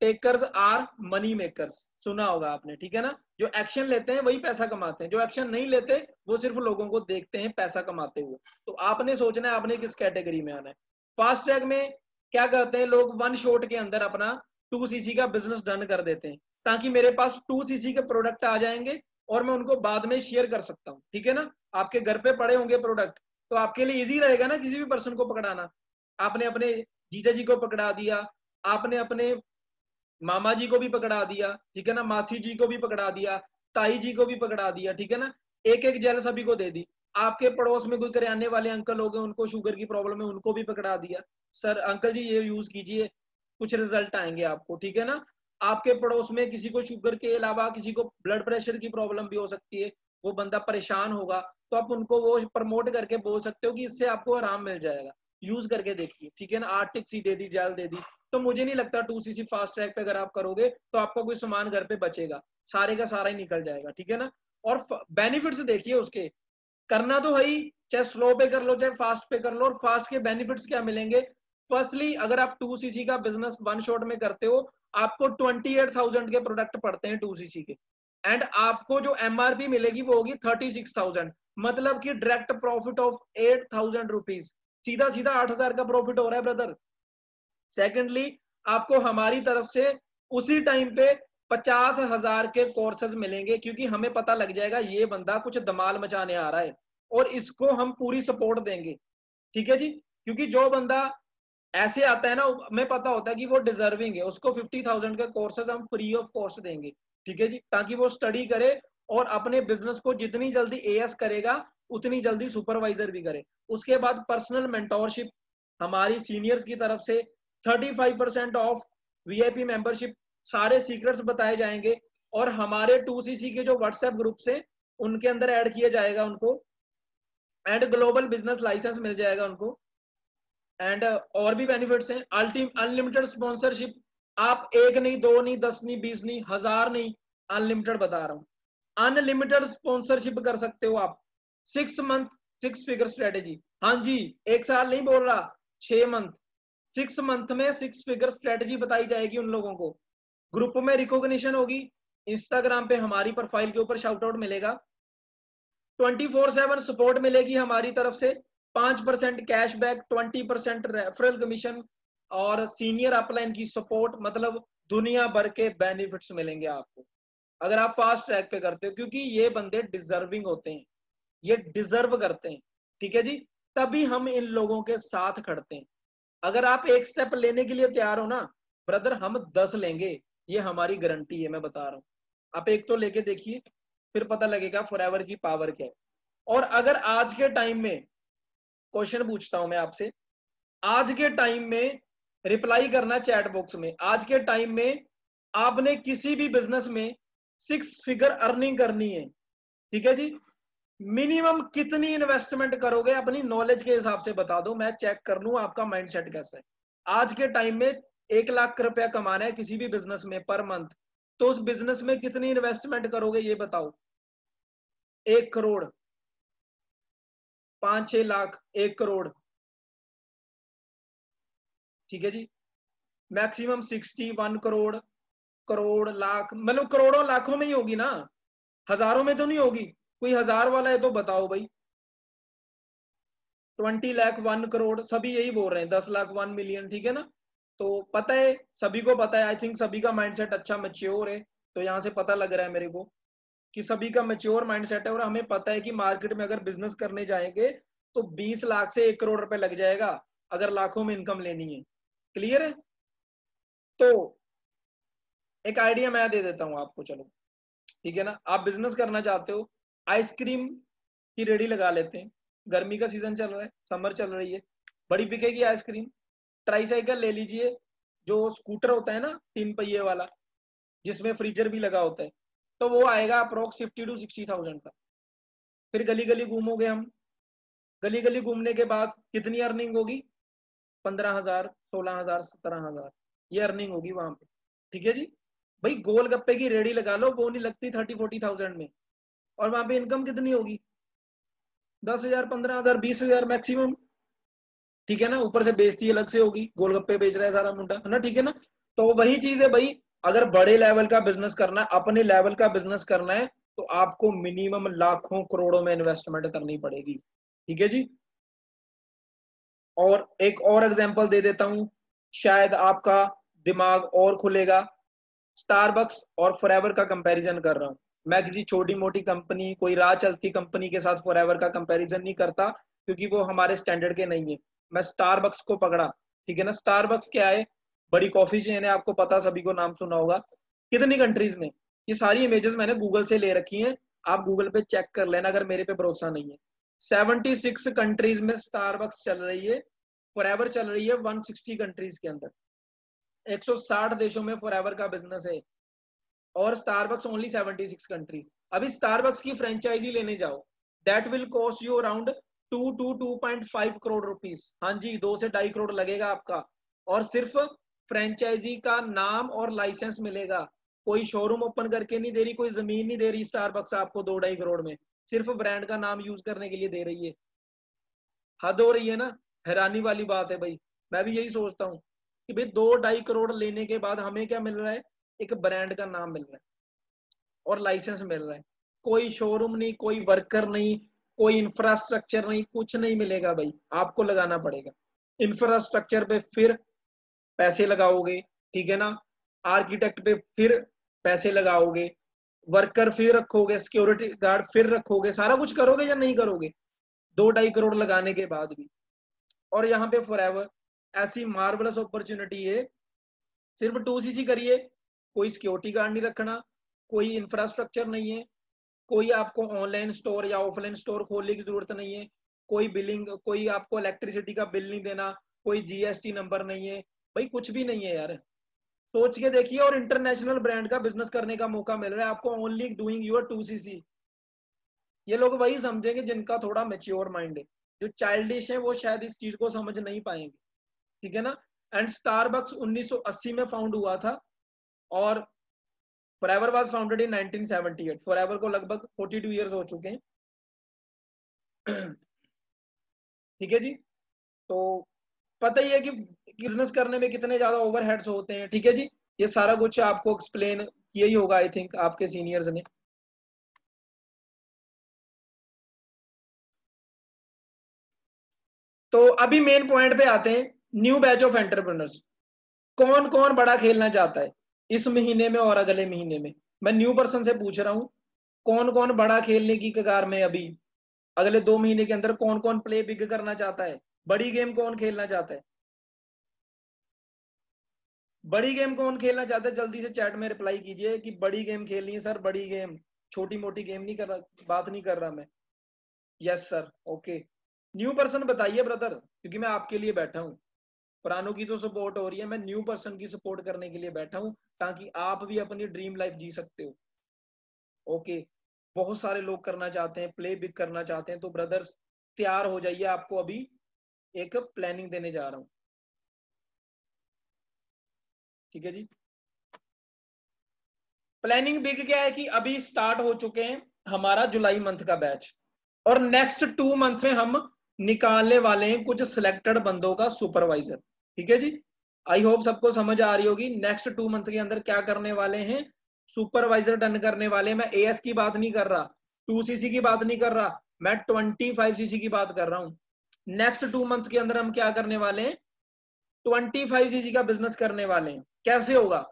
takers are money makers, सुना होगा आपने, ठीक है ना। जो एक्शन लेते हैं वही पैसा कमाते हैं, जो एक्शन नहीं लेते वो सिर्फ लोगों को देखते हैं पैसा कमाते हुए। तो आपने सोचना है आपने किस कैटेगरी में आना है। फास्ट ट्रैक में क्या करते हैं लोग, 1 शॉट के अंदर अपना 2cc का बिजनेस डन कर देते हैं, ताकि मेरे पास 2cc के प्रोडक्ट आ जाएंगे और मैं उनको बाद में शेयर कर सकता हूँ, ठीक है ना। आपके घर पे पड़े होंगे प्रोडक्ट, तो आपके लिए इजी रहेगा ना किसी भी पर्सन को पकड़ाना। आपने अपने जीजा जी को पकड़ा दिया, आपने अपने मामा जी को भी पकड़ा दिया, ठीक है ना, मासी जी को भी पकड़ा दिया, ताई जी को भी पकड़ा दिया, ठीक है ना। एक एक जेल सभी को दे दी। आपके पड़ोस में कोई करियाने वाले अंकल हो गए, उनको शुगर की प्रॉब्लम है, उनको भी पकड़ा दिया, सर अंकल जी ये यूज कीजिए, कुछ रिजल्ट आएंगे आपको, ठीक है ना। आपके पड़ोस में किसी को शुगर के अलावा किसी को ब्लड प्रेशर की प्रॉब्लम भी हो सकती है, वो बंदा परेशान होगा, तो आप उनको वो प्रमोट करके बोल सकते हो कि इससे आपको आराम मिल जाएगा, यूज करके देखिए, ठीक है ना। आर्टिक सी दे दी, जेल दे दी। तो मुझे नहीं लगता 2cc फास्ट ट्रैक पे अगर आप करोगे तो आपका कोई सामान घर पे बचेगा, सारे का सारा ही निकल जाएगा, ठीक है ना। और बेनिफिट्स देखिए उसके, करना तो है ही, चाहे स्लो पे कर लो चाहे फास्ट पे कर लो। और फास्ट के बेनिफिट्स क्या मिलेंगे, फर्स्टली अगर आप 2cc का बिजनेस 1 शॉट में करते हो, आपको 28,000 के प्रोडक्ट पड़ते हैं 2cc के, एंड आपको जो एमआरपी मिलेगी वो होगी 36,000, मतलब कि डायरेक्ट प्रॉफिट ऑफ 8,000 रुपीज, सीधा सीधा 8,000 का प्रॉफिट हो रहा है ब्रदर। सेकेंडली, आपको हमारी तरफ से उसी टाइम पे 50,000 के कोर्सेज मिलेंगे, क्योंकि हमें पता लग जाएगा ये बंदा कुछ धमाल मचाने आ रहा है और इसको हम पूरी सपोर्ट देंगे। ठीक है जी, क्योंकि जो बंदा ऐसे आता है ना, हमें पता होता है कि वो डिजर्विंग है, उसको 50,000 के कोर्सेज हम फ्री ऑफ कॉस्ट देंगे। ठीक है जी, ताकि वो स्टडी करे और अपने बिजनेस को जितनी जल्दी एएस करेगा उतनी जल्दी सुपरवाइजर भी करे। उसके बाद पर्सनल मेंटोरशिप हमारी सीनियर्स की तरफ से 35% ऑफ वीआईपी मेंबरशिप, सारे सीक्रेट्स बताए जाएंगे और हमारे 2CC के जो व्हाट्सएप ग्रुप से उनके अंदर ऐड किया जाएगा उनको, एंड ग्लोबल बिजनेस लाइसेंस मिल जाएगा उनको, एंड और भी बेनिफिट्स हैं। अनलिमिटेड स्पॉन्सरशिप, आप एक नहीं, दो नहीं, 10 नहीं, 20 नहीं, 1000 नहीं, अनलिमिटेड बता रहा हूं, अनलिमिटेड स्पॉन्सरशिप कर सकते हो आप। 6 मंथ 6 फिगर स्ट्रेटेजी, हाँ जी, 1 साल नहीं बोल रहा, 6 मंथ, 6 मंथ में 6 फिगर स्ट्रेटेजी बताई जाएगी उन लोगों को। ग्रुप में रिकॉग्निशन होगी, इंस्टाग्राम पे हमारी प्रोफाइल के ऊपर शाउट आउट मिलेगा, 24/7 सपोर्ट मिलेगी हमारी तरफ से, 5% कैशबैक, 20% रेफरल कमीशन और सीनियर अपलाइन की सपोर्ट, मतलब दुनिया भर के बेनिफिट्स मिलेंगे आपको अगर आप फास्ट ट्रैक पे करते हो, क्योंकि ये बंदे डिजर्विंग होते हैं, ये डिजर्व करते हैं। ठीक है जी, तभी हम इन लोगों के साथ खड़ते हैं। अगर आप एक स्टेप लेने के लिए तैयार हो ना ब्रदर, हम 10 लेंगे, ये हमारी गारंटी है, मैं बता रहा हूं। आप एक तो लेके देखिए, फिर पता लगेगा फॉरएवर की पावर क्या है। और अगर आज के टाइम में, क्वेश्चन पूछता हूं मैं आपसे, आज के टाइम में रिप्लाई करना चैट बॉक्स में, आज के टाइम में आपने किसी भी बिजनेस में 6 फिगर अर्निंग करनी है, ठीक है जी, मिनिमम कितनी इन्वेस्टमेंट करोगे अपनी नॉलेज के हिसाब से बता दो, मैं चेक कर लूं आपका माइंडसेट कैसा है। आज के टाइम में 1 लाख रुपया कमाना है किसी भी बिजनेस में पर मंथ, तो उस बिजनेस में कितनी इन्वेस्टमेंट करोगे ये बताओ। 1 करोड़, 5-6 लाख, 1 करोड़, ठीक है जी, मैक्सिमम 60, 1 करोड़, करोड़, लाख, मतलब करोड़ों लाखों में ही होगी ना, हजारों में तो नहीं होगी। कोई 1000 वाला है तो बताओ भाई। 20 लाख, 1 करोड़, सभी यही बोल रहे हैं, 10 लाख, 1 मिलियन, ठीक है ना। तो पता है, सभी को पता है, आई थिंक सभी का माइंडसेट अच्छा मैच्योर है, तो यहाँ से पता लग रहा है मेरे को कि सभी का मैच्योर माइंडसेट है, और हमें पता है कि मार्केट में अगर बिजनेस करने जाएंगे तो 20 लाख से 1 करोड़ रुपए लग जाएगा अगर लाखों में इनकम लेनी है। क्लियर है? तो एक आइडिया मैं दे देता हूँ आपको, चलो ठीक है ना। आप बिजनेस करना चाहते हो, आइसक्रीम की रेडी लगा लेते हैं, गर्मी का सीजन चल रहा है, समर चल रही है, बड़ी बिकेगी आइसक्रीम। ट्राईसाइकिल ले लीजिए, जो स्कूटर होता है ना 3 पहिए वाला, जिसमें फ्रीजर भी लगा होता है, तो वो आएगा अप्रोक्स 50 to 60,000 का। फिर गली गली घूमोगे हम, गली गली घूमने के बाद कितनी अर्निंग होगी? 15,000, 16,000, 17,000, ये अर्निंग होगी वहां पे। ठीक है जी, भाई गोलगप्पे की रेडी लगा लो, वो नहीं लगती 30-40,000 में, और वहां पे इनकम कितनी होगी? 10,000, 15,000, 20,000 मैक्सिमम। ठीक है ना, ऊपर से बेइज्जती अलग से होगी, गोलगप्पे बेच रहा है सारा मुंडा, है ना, ठीक है ना। तो वही चीज है भाई, अगर बड़े लेवल का बिजनेस करना है, अपने लेवल का बिजनेस करना है, तो आपको मिनिमम लाखों करोड़ों में इन्वेस्टमेंट करनी पड़ेगी। ठीक है जी। और एक और एग्जांपल दे देता हूं, शायद आपका दिमाग और खुलेगा। स्टारबक्स और फॉरएवर का कंपैरिजन कर रहा हूं मैं, किसी छोटी मोटी कंपनी, कोई राह चलती कंपनी के साथ फॉरएवर का कंपैरिजन नहीं करता, क्योंकि वो हमारे स्टैंडर्ड के नहीं है। मैं स्टारबक्स को पकड़ा, ठीक है ना। स्टारबक्स क्या है? बड़ी कॉफी चेन है, आपको पता, सभी को नाम सुना होगा। कितनी कंट्रीज में, ये सारी इमेजेस मैंने गूगल से ले रखी हैं, आप गूगल पे चेक कर लेना अगर मेरे पे भरोसा नहीं है। 76 कंट्रीज में स्टारबक्स चल रही है, फॉरएवर चल रही है 160 कंट्रीज के अंदर, 160 देशों में फॉरएवर का बिजनेस है, और स्टारबक्स ओनली 76 कंट्री। अभी स्टारबक्स की फ्रेंचाइजी लेने जाओ, that will cost you around 2 to 2.5 crore rupees. हाँ जी, 2 से 2.5 करोड़ लगेगा आपका, और सिर्फ फ्रेंचाइजी का नाम और लाइसेंस मिलेगा। कोई शोरूम ओपन करके नहीं दे रही, कोई जमीन नहीं दे रही स्टारबक्स आपको 2-2.5 करोड़ में, सिर्फ ब्रांड का नाम यूज करने के लिए दे रही है। हद हो रही है ना, हैरानी वाली बात है भाई। मैं भी यही सोचता हूँ कि भाई 2-2.5 करोड़ लेने के बाद हमें क्या मिल रहा है? एक ब्रांड का नाम मिल रहा है। और लाइसेंस मिल रहा है। कोई शोरूम नहीं, कोई वर्कर नहीं, कोई इंफ्रास्ट्रक्चर नहीं, कुछ नहीं मिलेगा भाई, आपको लगाना पड़ेगा। इंफ्रास्ट्रक्चर पे फिर पैसे लगाओगे, ठीक है ना, आर्किटेक्ट पे फिर पैसे लगाओगे, वर्कर फिर रखोगे, सिक्योरिटी गार्ड फिर रखोगे, सारा कुछ करोगे या नहीं करोगे? 2-2.5 करोड़ लगाने के बाद भी। और यहाँ पे फॉरएवर ऐसी मार्वलस अपॉर्चुनिटी है, सिर्फ 2cc करिए, कोई सिक्योरिटी गार्ड नहीं रखना, कोई इंफ्रास्ट्रक्चर नहीं है, कोई आपको ऑनलाइन स्टोर या ऑफलाइन स्टोर खोलने की जरूरत नहीं है, कोई बिलिंग, कोई आपको इलेक्ट्रिसिटी का बिल नहीं देना, कोई जीएसटी नंबर नहीं है, भाई कुछ भी नहीं है यार। सोच के देखिए, और इंटरनेशनल ब्रांड का बिजनेस करने का मौका मिल रहा है आपको, ओनली डूइंग योर 2cc। ये लोग वही समझेंगे जिनका थोड़ा मेच्योर माइंड है, जो चाइल्डिश है वो शायद इस चीज को समझ नहीं पाएंगे, ठीक है ना। एंड स्टारबक्स 1980 में फाउंड हुआ था, और forever was founded in 1978। Forever को लगभग 42 ईयर्स हो चुके हैं। ठीक है जी। तो पता ही है कि बिजनेस करने में कितने ज्यादा ओवरहेड्स होते हैं, ठीक है जी। ये सारा कुछ आपको एक्सप्लेन किया ही होगा आई थिंक आपके सीनियर्स ने। तो अभी मेन पॉइंट पे आते हैं, न्यू बैच ऑफ एंटरप्रेन्योर्स। कौन कौन बड़ा खेलना चाहता है इस महीने में और अगले महीने में? मैं न्यू पर्सन से पूछ रहा हूं, कौन कौन बड़ा खेलने की कगार में अभी अगले 2 महीने के अंदर, कौन कौन प्ले बिग करना चाहता है? बड़ी गेम कौन खेलना चाहता है? बड़ी गेम कौन खेलना चाहता है? जल्दी से चैट में रिप्लाई कीजिए कि बड़ी गेम खेलनी है सर, बड़ी गेम, छोटी मोटी गेम नहीं कर रहा, बात नहीं कर रहा मैं। Yes sir, okay. New person बताइए ब्रदर, क्योंकि मैं आपके लिए बैठा हूँ। पुरानों की तो सपोर्ट हो रही है, मैं न्यू पर्सन की सपोर्ट करने के लिए बैठा हूँ, ताकि आप भी अपनी ड्रीम लाइफ जी सकते हो। ओके। बहुत सारे लोग करना चाहते हैं, प्ले बिग करना चाहते हैं, तो ब्रदर्स तैयार हो जाइए, आपको अभी एक प्लानिंग देने जा रहा हूँ, ठीक है जी। प्लानिंग बिग क्या है कि अभी स्टार्ट हो चुके हैं हमारा जुलाई मंथ का बैच, और नेक्स्ट 2 मंथ में हम निकालने वाले हैं कुछ सिलेक्टेड बंदों का सुपरवाइजर, ठीक है जी। आई होप सबको समझ आ रही होगी, नेक्स्ट 2 मंथ के अंदर क्या करने वाले हैं, सुपरवाइजर डन करने वाले। मैं एएस की बात नहीं कर रहा, 2cc की बात नहीं कर रहा, मैं 25cc की बात कर रहा हूं। नेक्स्ट 2 मंथ्स के अंदर हम क्या करने वाले हैं, 25cc का बिजनेस करने वाले हैं। कैसे होगा?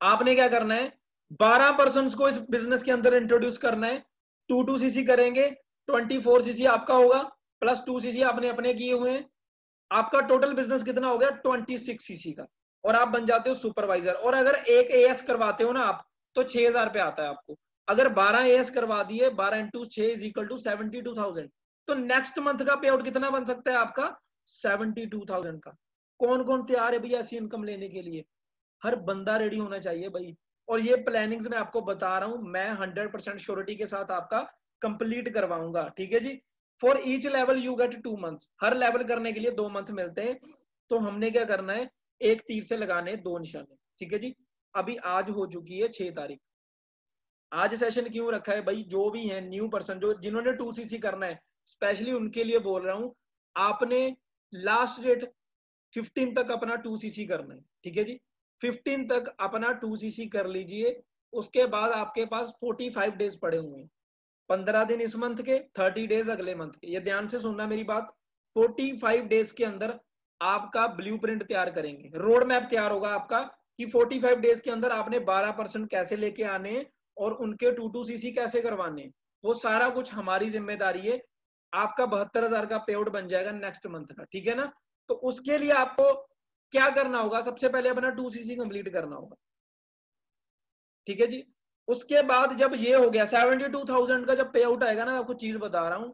आपने क्या करना है, 12 पर्सन को इस बिजनेस के अंदर इंट्रोड्यूस करना है। 2cc करेंगे, 24cc आपका होगा, प्लस 2cc आपने अपने किए हुए हैं। आपका टोटल बिजनेस कितना हो गया, 26cc का, और आप बन जाते हो सुपरवाइजर। और अगर एक एएस करवाते हो ना आप, तो 6,000 रुपये आता है आपको। अगर 12 एएस करवा दिए, 12 इंटू 6 = 72,000। तो नेक्स्ट मंथ का पे आउट कितना बन सकता है आपका, 72,000 का। कौन कौन तैयार है भैया ऐसी इनकम लेने के लिए? हर बंदा रेडी होना चाहिए भाई। और ये प्लानिंग्स मैं आपको बता रहा हूं, मैं 100% श्योरिटी के साथ आपका कंप्लीट करवाऊंगा, ठीक है जी। For each level you get 2 months, हर लेवल करने के लिए 2 मंथ मिलते हैं। तो हमने क्या करना है, एक तीर से लगाने 2 निशाने, ठीक है जी। अभी आज हो चुकी है 6 तारीख। आज सेशन क्यों रखा है भाई, जो भी है न्यू पर्सन, जो जिन्होंने 2cc करना है, स्पेशली उनके लिए बोल रहा हूं। आपने लास्ट डेट 15 तक अपना 2cc करना है, ठीक है जी। 15 तक अपना 2cc कर लीजिए। उसके बाद आपके पास 45 डेज पड़े हुए हैं, 15 दिन इस मंथ के, 30 डेज अगले मंथ के। ये ध्यान से सुनना मेरी बात। 45 डेज के अंदर आपका ब्लूप्रिंट तैयार करेंगे, रोड मैप तैयार होगा आपका, कि 45 डेज के अंदर आपने 12% कैसे लेके आने हैं, और उनके 2cc कैसे करवाने हैं। वो सारा कुछ हमारी जिम्मेदारी है। आपका 72,000 का पे आउट बन जाएगा नेक्स्ट मंथ का, ठीक है ना। तो उसके लिए आपको क्या करना होगा, सबसे पहले अपना 2cc कंप्लीट करना होगा, ठीक है जी। उसके बाद जब ये हो गया 72,000 का जब पे आउट आएगा ना, आपको चीज बता रहा हूं,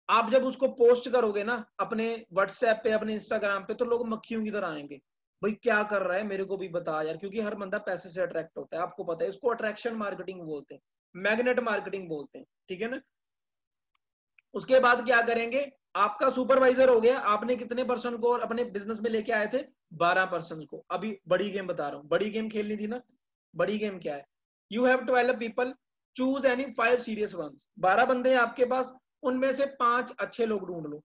आप जब उसको पोस्ट करोगे ना अपने व्हाट्सएप पे, अपने इंस्टाग्राम पे, तो लोग मक्खियों की तरह आएंगे, भाई क्या कर रहा है, मेरे को भी बता यार। क्योंकि हर बंदा पैसे से अट्रैक्ट होता है, आपको पता है, इसको अट्रैक्शन मार्केटिंग बोलते हैं, मैग्नेट मार्केटिंग बोलते हैं, ठीक है ना। उसके बाद क्या करेंगे, आपका सुपरवाइजर हो गया, आपने कितने पर्सन को अपने बिजनेस में लेके आए थे, 12 पर्सन को। अभी बड़ी गेम बता रहा हूँ, बड़ी गेम खेलनी थी ना। बड़ी गेम क्या है, you have 12 people, choose any 5 serious ones. 12 बंदे हैं आपके पास, उनमें से 5 अच्छे लोग ढूंढ लो,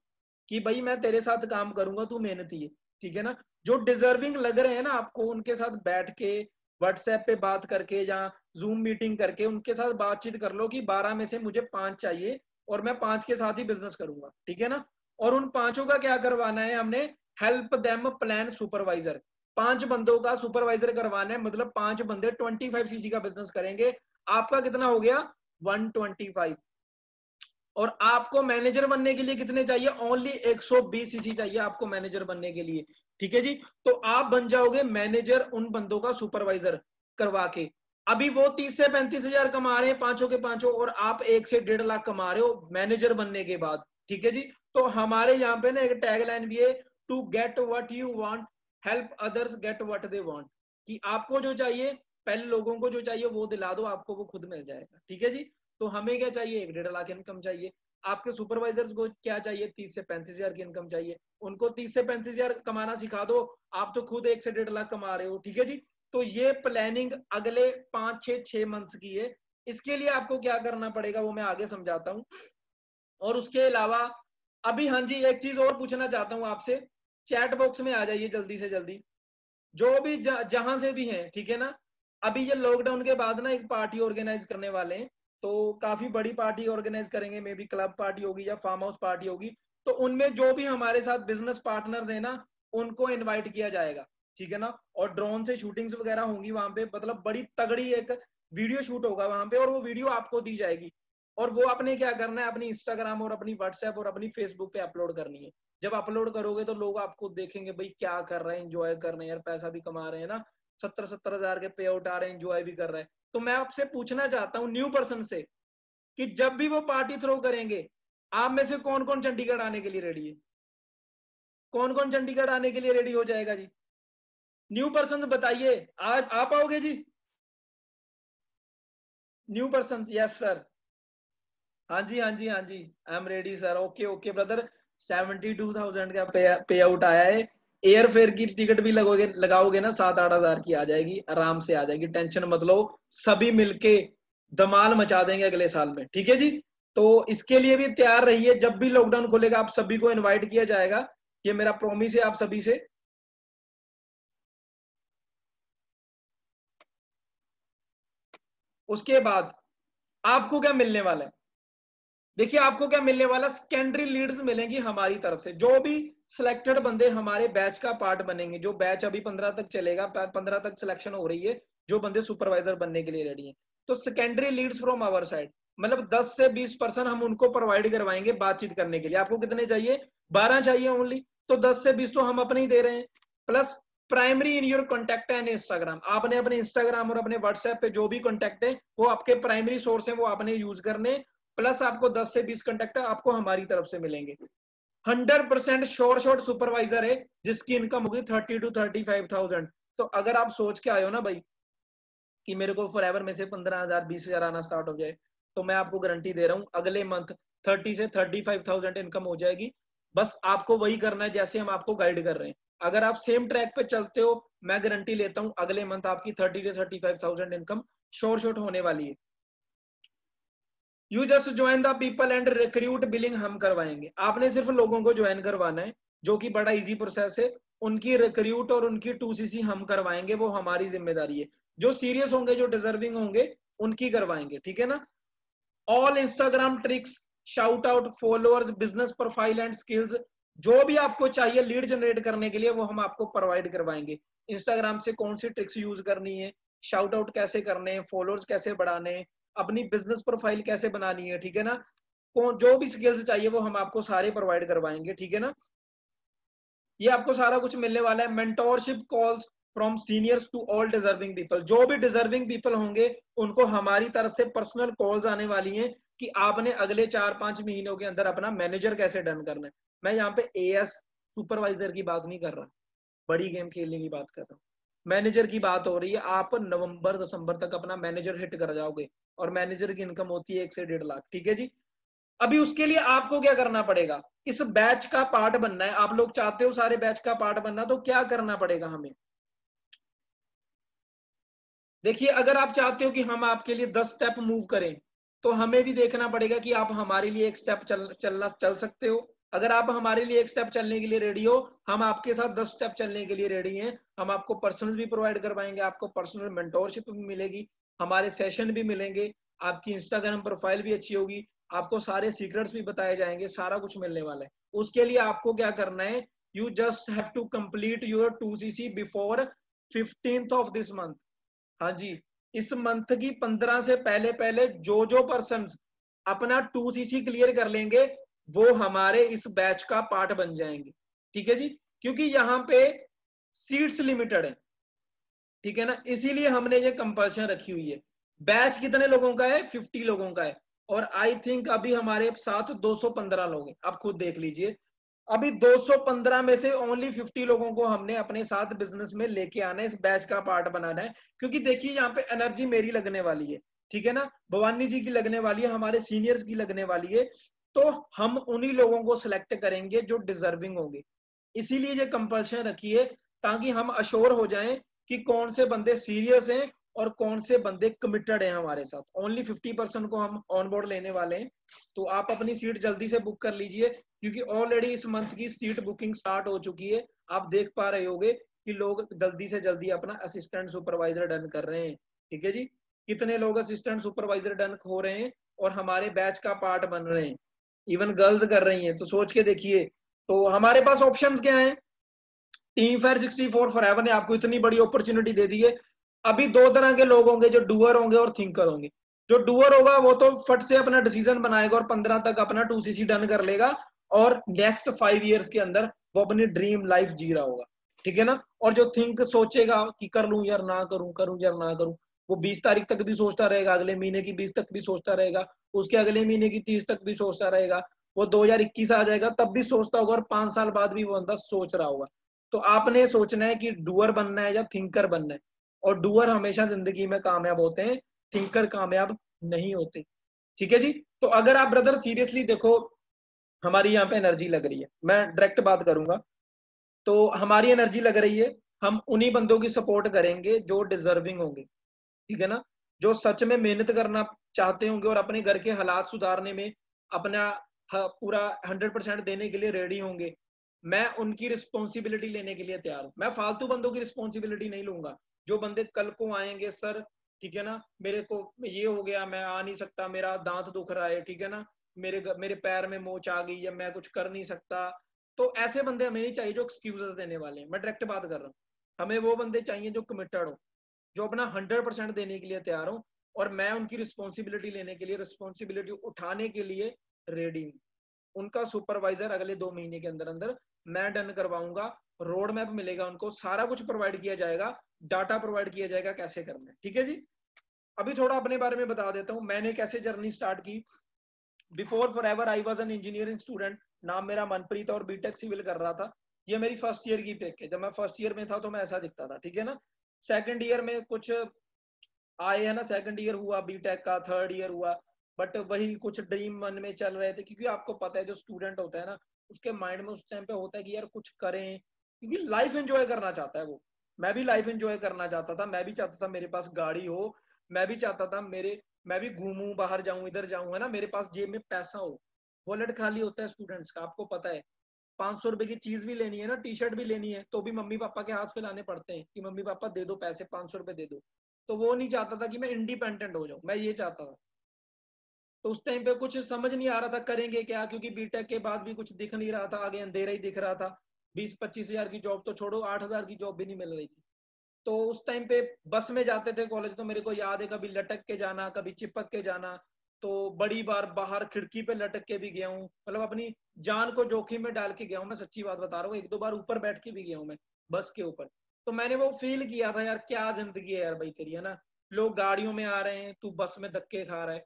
कि भाई मैं तेरे साथ काम करूंगा, तू मेहनती है, ठीक है ना। जो डिजर्विंग लग रहे हैं ना आपको, उनके साथ बैठ के व्हाट्सएप पे बात करके या जूम मीटिंग करके उनके साथ बातचीत कर लो कि 12 में से मुझे 5 चाहिए और मैं 5 के साथ ही बिजनेस करूंगा, ठीक है ना। और उन 5 का क्या करवाना है हमने, हेल्प देम प्लान सुपरवाइजर, 5 बंदों का सुपरवाइजर करवाना है, मतलब 5 बंदे 25 सीसी का बिजनेस करेंगे। आपका कितना हो गया 125। और आपको मैनेजर बनने के लिए कितने चाहिए, ओनली 120 सीसी चाहिए आपको मैनेजर बनने के लिए, ठीक है जी। तो आप बन जाओगे मैनेजर उन बंदों का सुपरवाइजर करवा के। अभी वो 30 से 35 हजार कमा रहे हैं पांचों के पांचों, और आप 1 से 1.5 लाख कमा रहे हो मैनेजर बनने के बाद, ठीक है जी। तो हमारे यहाँ पे ना एक टैगलाइन भी है, to get what you want, help others get what they want, कि आपको जो चाहिए पहले लोगों को जो चाहिए वो दिला दो, आपको वो खुद मिल जाएगा, ठीक है जी। तो हमें क्या चाहिए, 1.5 लाख इनकम चाहिए। आपके सुपरवाइजर्स को क्या चाहिए, 30 से 35 हजार की इनकम चाहिए। उनको 30 से 35 हजार कमाना सिखा दो, आप तो खुद 1 से 1.5 लाख कमा रहे हो, ठीक है जी। तो ये प्लानिंग अगले 5-6 मंथ्स की है। इसके लिए आपको क्या करना पड़ेगा वो मैं आगे समझाता हूँ। और उसके अलावा अभी, हाँ जी, एक चीज और पूछना चाहता हूँ आपसे, चैट बॉक्स में आ जाइए जल्दी से जल्दी, जो भी जहां से भी हैं, ठीक है ना। अभी ये लॉकडाउन के बाद ना एक पार्टी ऑर्गेनाइज करने वाले हैं, तो काफी बड़ी पार्टी ऑर्गेनाइज करेंगे, मे बी क्लब पार्टी होगी या फार्म हाउस पार्टी होगी। तो उनमें जो भी हमारे साथ बिजनेस पार्टनर्स है ना, उनको इनवाइट किया जाएगा, ठीक है ना। और ड्रोन से शूटिंग्स वगैरह होंगी वहां पे, मतलब बड़ी तगड़ी एक वीडियो शूट होगा वहां पे, और वो वीडियो आपको दी जाएगी। और वो आपने क्या करना है, अपनी इंस्टाग्राम और अपनी व्हाट्सएप और अपनी फेसबुक पे अपलोड करनी है। जब अपलोड करोगे तो लोग आपको देखेंगे, भाई क्या कर रहे हैं, एंजॉय कर रहे हैं यार, पैसा भी कमा रहे हैं ना, 70-70 हजार के पे आउट आ रहे हैं, एंजॉय भी कर रहे हैं। तो मैं आपसे पूछना चाहता हूँ न्यू पर्सन से, कि जब भी वो पार्टी थ्रो करेंगे, आप में से कौन कौन चंडीगढ़ आने के लिए रेडी है, कौन कौन चंडीगढ़ आने के लिए रेडी हो जाएगा जी, न्यू पर्सन बताइए। आप आओगे जी, न्यू पर्सन, यस सर। हाँ जी, हाँ जी, हाँ जी, I am ready sir. Okay okay brother, 72,000 का पे आउट आया है। एयर फेयर की टिकट भी लगोगे लगाओगे ना, 7-8 हजार की आ जाएगी, आराम से आ जाएगी, टेंशन मत लो। सभी मिलके धमाल मचा देंगे अगले साल में, ठीक है जी। तो इसके लिए भी तैयार रहिए, जब भी लॉकडाउन खोलेगा आप सभी को इनवाइट किया जाएगा, ये मेरा प्रॉमिस है आप सभी से। उसके बाद आपको क्या मिलने वाला है, देखिए आपको क्या मिलने वाला, सेकेंडरी लीड्स मिलेंगी हमारी तरफ से। जो भी सिलेक्टेड बंदे हमारे बैच का पार्ट बनेंगे, जो बैच अभी 15 तक चलेगा, 15 तक सिलेक्शन हो रही है, जो बंदे सुपरवाइजर बनने के लिए रेडी हैं, तो secondary leads from our side, मतलब 10 से 20% हम उनको प्रोवाइड करवाएंगे बातचीत करने के लिए। आपको कितने चाहिए, 12 चाहिए ओनली, तो 10 से 20 तो हम अपने ही दे रहे हैं। Plus primary in your contact and Instagram, आपने अपने इंस्टाग्राम और अपने व्हाट्सएप पे जो भी कॉन्टेक्ट है वो आपके प्राइमरी सोर्स है, वो आपने यूज करने। प्लस आपको 10 से 20 कंटेक्ट आपको हमारी तरफ से मिलेंगे। 100% श्योर शॉट सुपरवाइजर है जिसकी इनकम होगी 30 to 35,000। तो अगर आप सोच के आए हो ना भाई कि मेरे को फॉरएवर में से 15,000 20,000 आना स्टार्ट हो जाए, तो मैं आपको गारंटी दे रहा हूँ अगले मंथ 30 से 35,000 इनकम हो जाएगी। बस आपको वही करना है जैसे हम आपको गाइड कर रहे हैं। अगर आप सेम ट्रैक पे चलते हो, मैं गारंटी लेता हूँ अगले मंथ आपकी 30 से 35,000 इनकम श्योर शॉट होने वाली है। You just join the people and recruit billing हम करवाएंगे। आपने सिर्फ लोगों को ज्वाइन करवाना है, जो कि बड़ा इजी प्रोसेस है। उनकी रिक्रूट और उनकी 2cc हम करवाएंगे, वो हमारी जिम्मेदारी है। जो सीरियस होंगे, जो डिजर्विंग होंगे, उनकी करवाएंगे, ठीक है ना। All Instagram tricks, shout out, followers, business profile and skills, जो भी आपको चाहिए लीड जनरेट करने के लिए, वो हम आपको प्रोवाइड करवाएंगे। इंस्टाग्राम से कौन सी ट्रिक्स यूज करनी है, शाउट आउट कैसे करने हैं, फॉलोअर्स कैसे बढ़ाने हैं, अपनी बिजनेस प्रोफाइल कैसे बनानी है, ठीक है ना। कौन जो भी स्किल्स चाहिए वो हम आपको सारे प्रोवाइड करवाएंगे, ठीक है ना। ये आपको सारा कुछ मिलने वाला है। Mentorship calls from seniors to all deserving people, जो भी डिजर्विंग पीपल होंगे उनको हमारी तरफ से पर्सनल कॉल्स आने वाली हैं कि आपने अगले 4-5 महीनों के अंदर अपना मैनेजर कैसे डन करना है। मैं यहाँ पे एएस सुपरवाइजर की बात नहीं कर रहा, बड़ी गेम खेलने की बात कर रहा हूँ, मैनेजर की बात हो रही है। आप नवंबर दिसंबर तक अपना मैनेजर हिट कर जाओगे, और मैनेजर की इनकम होती है 1 से 1.5 लाख, ठीक है जी। अभी उसके लिए आपको क्या करना पड़ेगा, इस बैच का पार्ट बनना है। आप लोग चाहते हो सारे बैच का पार्ट बनना, तो क्या करना पड़ेगा हमें, देखिए अगर आप चाहते हो कि हम आपके लिए 10 स्टेप मूव करें, तो हमें भी देखना पड़ेगा कि आप हमारे लिए एक स्टेप चल सकते हो। अगर आप हमारे लिए एक स्टेप चलने के लिए रेडी हो, हम आपके साथ 10 स्टेप चलने के लिए रेडी हैं। हम आपको पर्सनल भी प्रोवाइड करवाएंगे, आपको पर्सनल मेंटोरशिप भी मिलेगी, हमारे सेशन भी मिलेंगे, आपकी इंस्टाग्राम प्रोफाइल भी अच्छी होगी, आपको सारे सीक्रेट्स भी बताए जाएंगे, सारा कुछ मिलने वाला है। उसके लिए आपको क्या करना है, you just have to complete your 2cc before 15th of this month. हाँ जी, इस मंथ की 15 से पहले पहले जो पर्सन अपना 2cc क्लियर कर लेंगे वो हमारे इस बैच का पार्ट बन जाएंगे। ठीक है जी, क्योंकि यहाँ पे सीट्स लिमिटेड है, ठीक है ना, इसीलिए हमने ये कंपल्शन रखी हुई है। बैच कितने लोगों का है, 50 लोगों का है, और आई थिंक अभी हमारे साथ 215 लोग हैं, आप खुद देख लीजिए। अभी 215 में से ओनली 50 लोगों को हमने अपने साथ बिजनेस में लेके आना है, इस बैच का पार्ट बनाना है। क्योंकि देखिए यहाँ पे एनर्जी मेरी लगने वाली है, ठीक है ना, भवानी जी की लगने वाली है, हमारे सीनियर्स की लगने वाली है, तो हम उन्हीं लोगों को सिलेक्ट करेंगे जो डिजर्विंग होंगे। इसीलिए ये कंपल्शन रखी है, ताकि हम अश्योर हो जाएं कि कौन से बंदे सीरियस हैं और कौन से बंदे कमिटेड हैं हमारे साथ। ओनली 50% को हम ऑन बोर्ड लेने वाले हैं, तो आप अपनी सीट जल्दी से बुक कर लीजिए, क्योंकि ऑलरेडी इस मंथ की सीट बुकिंग स्टार्ट हो चुकी है। आप देख पा रहे होंगे कि लोग जल्दी से जल्दी अपना असिस्टेंट सुपरवाइजर डन कर रहे हैं। ठीक है जी, कितने लोग असिस्टेंट सुपरवाइजर डन हो रहे हैं और हमारे बैच का पार्ट बन रहे हैं, इवन गर्ल्स कर रही हैं, तो सोच के देखिए। तो हमारे पास ऑप्शंस क्या हैं, टीम फायर 64 फॉरएवर ने आपको इतनी बड़ी अपॉर्चुनिटी दे दी है। अभी दो तरह के लोग होंगे, जो डूअर होंगे और थिंकर होंगे। जो डूअर होगा वो तो फट से अपना डिसीजन बनाएगा और 15 तक अपना 2cc डन कर लेगा, और नेक्स्ट 5 ईयर्स के अंदर वो अपनी ड्रीम लाइफ जी रहा होगा, ठीक है ना। और जो थिंक सोचेगा कि कर लूं यार ना करूं, करूं यार ना करूं, वो 20 तारीख तक भी सोचता रहेगा, अगले महीने की 20 तक भी सोचता रहेगा, उसके अगले महीने की 30 तक भी सोचता रहेगा, वो 2021 आ जाएगा तब भी सोचता होगा, और 5 साल बाद भी वो बंदा सोच रहा होगा। तो आपने सोचना है कि डूअर बनना है या थिंकर बनना है, और डूअर हमेशा जिंदगी में कामयाब होते हैं, थिंकर कामयाब नहीं होते। ठीक है जी, तो अगर आप ब्रदर सीरियसली देखो, हमारी यहाँ पे एनर्जी लग रही है, मैं डायरेक्ट बात करूंगा, तो हमारी एनर्जी लग रही है, हम उन्हीं बंदों की सपोर्ट करेंगे जो डिजर्विंग होंगे, ठीक है ना, जो सच में मेहनत करना चाहते होंगे और अपने घर के हालात सुधारने में अपना पूरा 100% देने के लिए रेडी होंगे। मैं उनकी रिस्पॉन्सिबिलिटी लेने के लिए तैयार हूं, मैं फालतू बंदों की रिस्पॉन्सिबिलिटी नहीं लूंगा। जो बंदे कल को आएंगे, सर ठीक है ना, मेरे को ये हो गया, मैं आ नहीं सकता, मेरा दांत दुख रहा है, ठीक है ना, मेरे पैर में मोच आ गई, या मैं कुछ कर नहीं सकता, तो ऐसे बंदे हमें नहीं चाहिए जो एक्सक्यूजेस देने वाले हैं। मैं डायरेक्ट बात कर रहा हूँ, हमें वो बंदे चाहिए जो कमिटेड हो, जो अपना 100% देने के लिए तैयार हो, और मैं उनकी रिस्पॉन्सिबिलिटी लेने के लिए, रिस्पॉन्सिबिलिटी उठाने के लिए रेडी हूँ। उनका सुपरवाइजर अगले 2 महीने के अंदर अंदर मैं डन करवाऊंगा, रोड मैप मिलेगा उनको, सारा कुछ प्रोवाइड किया जाएगा, डाटा प्रोवाइड किया जाएगा कैसे करना है। ठीक है जी, अभी थोड़ा अपने बारे में बता देता हूँ, मैंने कैसे जर्नी स्टार्ट की। Before forever I was an engineering student, नाम मेरा मनप्रीत, और बीटेक सिविल कर रहा था। ये मेरी फर्स्ट ईयर की पिक है, जब मैं फर्स्ट ईयर में था तो मैं ऐसा दिखता था, ठीक है ना। सेकंड ईयर में कुछ आए है ना, सेकंड ईयर हुआ बीटेक का, थर्ड ईयर हुआ, बट वही कुछ ड्रीम मन में चल रहे थे, क्योंकि आपको पता है जो स्टूडेंट होता है ना, उसके माइंड में उस टाइम पे होता है कि यार कुछ करें, क्योंकि लाइफ एंजॉय करना चाहता है वो। मैं भी लाइफ एंजॉय करना चाहता था, मैं भी चाहता था मेरे पास गाड़ी हो, मैं भी चाहता था मैं भी घूमूं, बाहर जाऊं, इधर जाऊं, है ना, मेरे पास जेब में पैसा हो। वॉलेट खाली होता है स्टूडेंट्स का, आपको पता है। 500 रुपए की चीज भी लेनी है ना, टी शर्ट भी लेनी है, तो भी मम्मी पापा के हाथ फैलाने पड़ते हैं कि मम्मी पापा दे दो पैसे, 500 रुपए दे दो। तो वो नहीं चाहता था कि मैं इंडिपेंडेंट हो जाऊं, मैं ये चाहता था। तो उस टाइम पे कुछ समझ नहीं आ रहा था करेंगे क्या, क्योंकि बीटेक के बाद भी कुछ दिख नहीं रहा था, आगे अंधेरा ही दिख रहा था। 20-25 हजार की जॉब तो छोड़ो, 8 हजार की जॉब भी नहीं मिल रही थी। तो उस टाइम पे बस में जाते थे कॉलेज, तो मेरे को याद है कभी लटक के जाना, कभी चिपक के जाना। तो बड़ी बार बाहर खिड़की पे लटक के भी गया हूँ, मतलब अपनी जान को जोखिम में डाल के गया हूँ, मैं सच्ची बात बता रहा हूँ। 1-2 बार ऊपर बैठ के भी गया हूँ मैं, बस के ऊपर। तो मैंने वो फील किया था, यार क्या जिंदगी है यार भाई तेरी, है ना। लोग गाड़ियों में आ रहे हैं, तू बस में धक्के खा रहा है।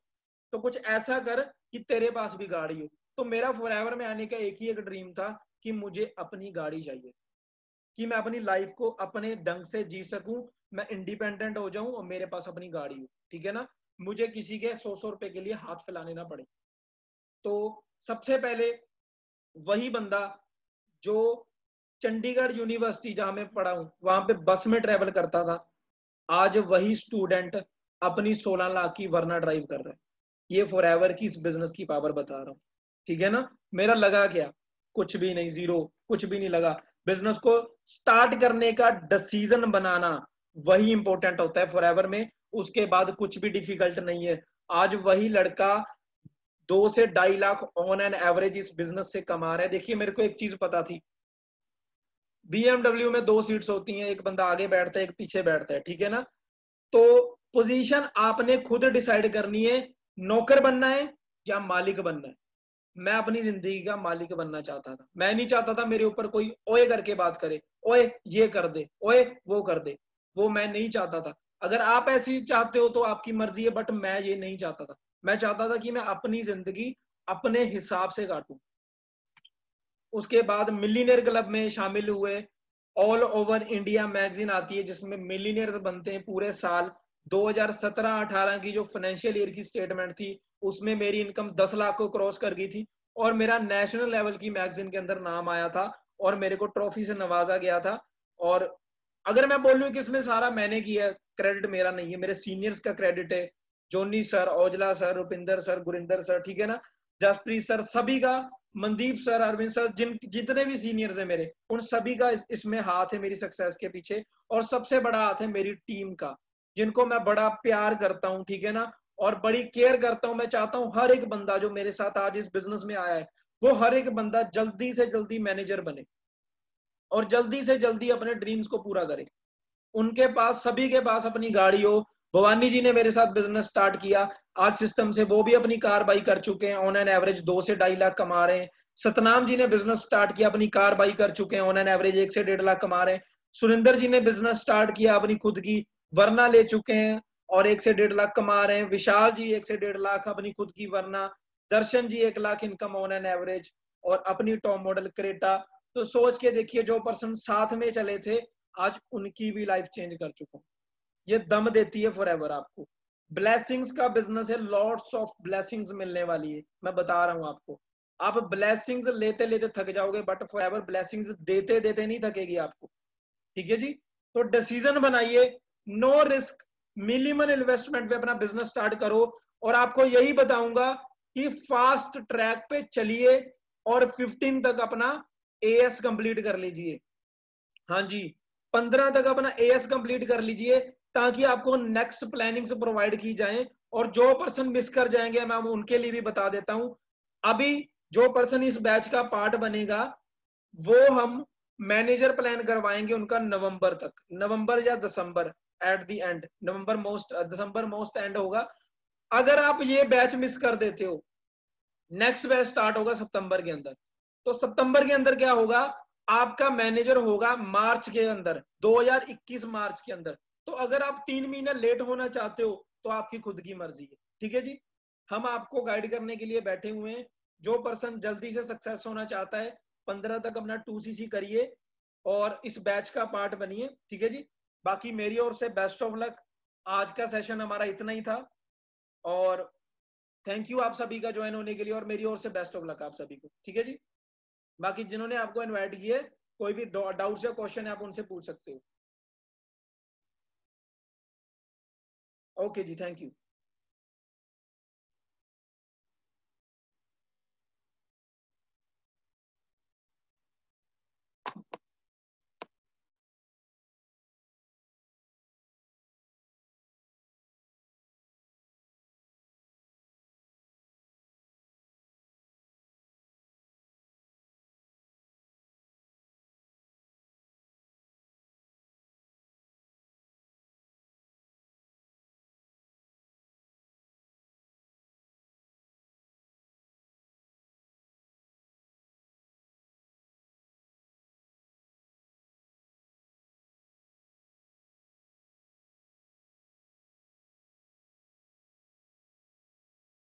तो कुछ ऐसा कर कि तेरे पास भी गाड़ी हो। तो मेरा फॉरएवर में आने का एक ही एक ड्रीम था कि मुझे अपनी गाड़ी चाहिए, कि मैं अपनी लाइफ को अपने ढंग से जी सकूं, मैं इंडिपेंडेंट हो जाऊं और मेरे पास अपनी गाड़ी हो, ठीक है ना, मुझे किसी के 100-100 रुपए के लिए हाथ फैलाने ना पड़े। तो सबसे पहले वही बंदा जो चंडीगढ़ यूनिवर्सिटी जहां मैं पढ़ा हूं वहां पे बस में ट्रेवल करता था, आज वही स्टूडेंट अपनी 16 लाख की वर्ना ड्राइव कर रहा है। ये फॉरएवर की इस बिजनेस की पावर बता रहा हूँ, ठीक है ना। मेरा लगा क्या, कुछ भी नहीं, जीरो, कुछ भी नहीं लगा। बिजनेस को स्टार्ट करने का डिसीजन बनाना वही इंपॉर्टेंट होता है फॉरएवर में, उसके बाद कुछ भी डिफिकल्ट नहीं है। आज वही लड़का 2 से 2.5 लाख ऑन एन एवरेज इस बिजनेस से कमा रहा है। देखिए मेरे को एक चीज पता थी, BMW में 2 सीट्स होती हैं, एक बंदा आगे बैठता है एक पीछे बैठता है, ठीक है ना। तो पोजीशन आपने खुद डिसाइड करनी है, नौकर बनना है या मालिक बनना है। मैं अपनी जिंदगी का मालिक बनना चाहता था। मैं नहीं चाहता था मेरे ऊपर कोई ओए करके बात करे, ओए ये कर दे, ओए वो कर दे, वो मैं नहीं चाहता था। अगर आप ऐसी चाहते हो तो आपकी मर्जी है, बट मैं ये नहीं चाहता था। मैं चाहता था कि मैं अपनी जिंदगी अपने हिसाब से काटूं। उसके बाद मिलीनियर क्लब में शामिल हुए। ऑल ओवर इंडिया मैगजीन आती है जिसमें मिलीनियर्स बनते हैं पूरे साल। 2017-18 की जो फाइनेंशियल ईयर की स्टेटमेंट थी उसमें मेरी इनकम 10 लाख को क्रॉस कर गई थी, और मेरा नेशनल लेवल की मैगजीन के अंदर नाम आया था, और मेरे को ट्रॉफी से नवाजा गया था। और अगर मैं बोलूं कि इसमें सारा मैंने किया, क्रेडिट मेरा नहीं है, मेरे सीनियर्स का क्रेडिट है। Johnny sir, Aujla sir, Rupinder sir, Gurinder sir, ठीक है ना, जसप्रीत सर, सभी का, मनदीप सर, अरविंद सर, जितने भी सीनियर्स हैं मेरे, उन सभी का इसमें हाथ है मेरी सक्सेस के पीछे। और सबसे बड़ा हाथ है मेरी टीम का, जिनको मैं बड़ा प्यार करता हूँ, ठीक है ना, और बड़ी केयर करता हूँ। मैं चाहता हूँ हर एक बंदा जो मेरे साथ आज इस बिजनेस में आया है, वो हर एक बंदा जल्दी से जल्दी मैनेजर बने और जल्दी से जल्दी अपने ड्रीम्स को पूरा करे। उनके पास, सभी के पास अपनी गाड़ी हो। भवानी जी ने मेरे साथ बिजनेस स्टार्ट किया, आज सिस्टम से वो भी अपनी कार बाई कर चुके हैं, ऑन एन एवरेज 2 से 2.5 लाख कमा रहे हैं। सतनाम जी ने बिजनेस स्टार्ट किया, अपनी कार बाई कर चुके हैं, ऑन एन एवरेज 1 से 1.5 लाख कमा रहे हैं। सुरेंद्र जी ने बिजनेस स्टार्ट किया अपनी खुद की, वरना ले चुके हैं और 1 से 1.5 लाख कमा रहे हैं। विशाल जी 1 से 1.5 लाख अपनी खुद की वरना। दर्शन जी 1 lakh income on an average, और अपनी टॉप मॉडल क्रेटा। तो सोच के देखिए, जो पर्सन साथ में चले थे आज उनकी भी लाइफ चेंज कर चुका हूं। ये दम देती है फॉरएवर आपको। ब्लेसिंग्स का बिजनेस है, लॉट्स ऑफ ब्लेसिंग्स मिलने वाली है, मैं बता रहा हूं आपको। आप ब्लेसिंग्स लेते लेते थक जाओगे, बट फॉरएवर ब्लेसिंग्स देते देते नहीं थकेगी आपको, ठीक है जी। तो डिसीजन बनाइए, नो रिस्क, मिनिमम इन्वेस्टमेंट पे अपना बिजनेस स्टार्ट करो। और आपको यही बताऊंगा कि फास्ट ट्रैक पे चलिए और 15 तक अपना एएस कंप्लीट कर लीजिए। हाँ जी, 15 तक अपना एएस कंप्लीट कर लीजिए, ताकि आपको नेक्स्ट प्लानिंग से प्रोवाइड की जाए। और जो पर्सन मिस कर जाएंगे मैं उनके लिए भी बता देता हूं, अभी जो पर्सन इस बैच का पार्ट बनेगा वो हम मैनेजर प्लान करवाएंगे उनका नवंबर तक, नवंबर या दिसंबर, at the end November most, December most end होगा। अगर आप ये बैच मिस कर देते हो, नेक्स्ट बैच स्टार्ट होगा सितंबर के अंदर। तो सितंबर के अंदर क्या होगा, आपका मैनेजर होगा मार्च के अंदर, 2021 मार्च के अंदर। तो अगर आप 3 महीने लेट होना चाहते हो तो आपकी खुद की मर्जी है, ठीक है जी। हम आपको गाइड करने के लिए बैठे हुए हैं। जो पर्सन जल्दी से सक्सेस होना चाहता है, 15 तक अपना 2cc करिए और इस बैच का पार्ट बनिए, ठीक है जी। बाकी मेरी ओर से बेस्ट ऑफ लक। आज का सेशन हमारा इतना ही था, और थैंक यू आप सभी का ज्वाइन होने के लिए, और मेरी ओर से बेस्ट ऑफ लक आप सभी को, ठीक है जी। बाकी जिन्होंने आपको इनवाइट किए, कोई भी डाउट्स या क्वेश्चन है आप उनसे पूछ सकते हो। ओके जी, थैंक यू।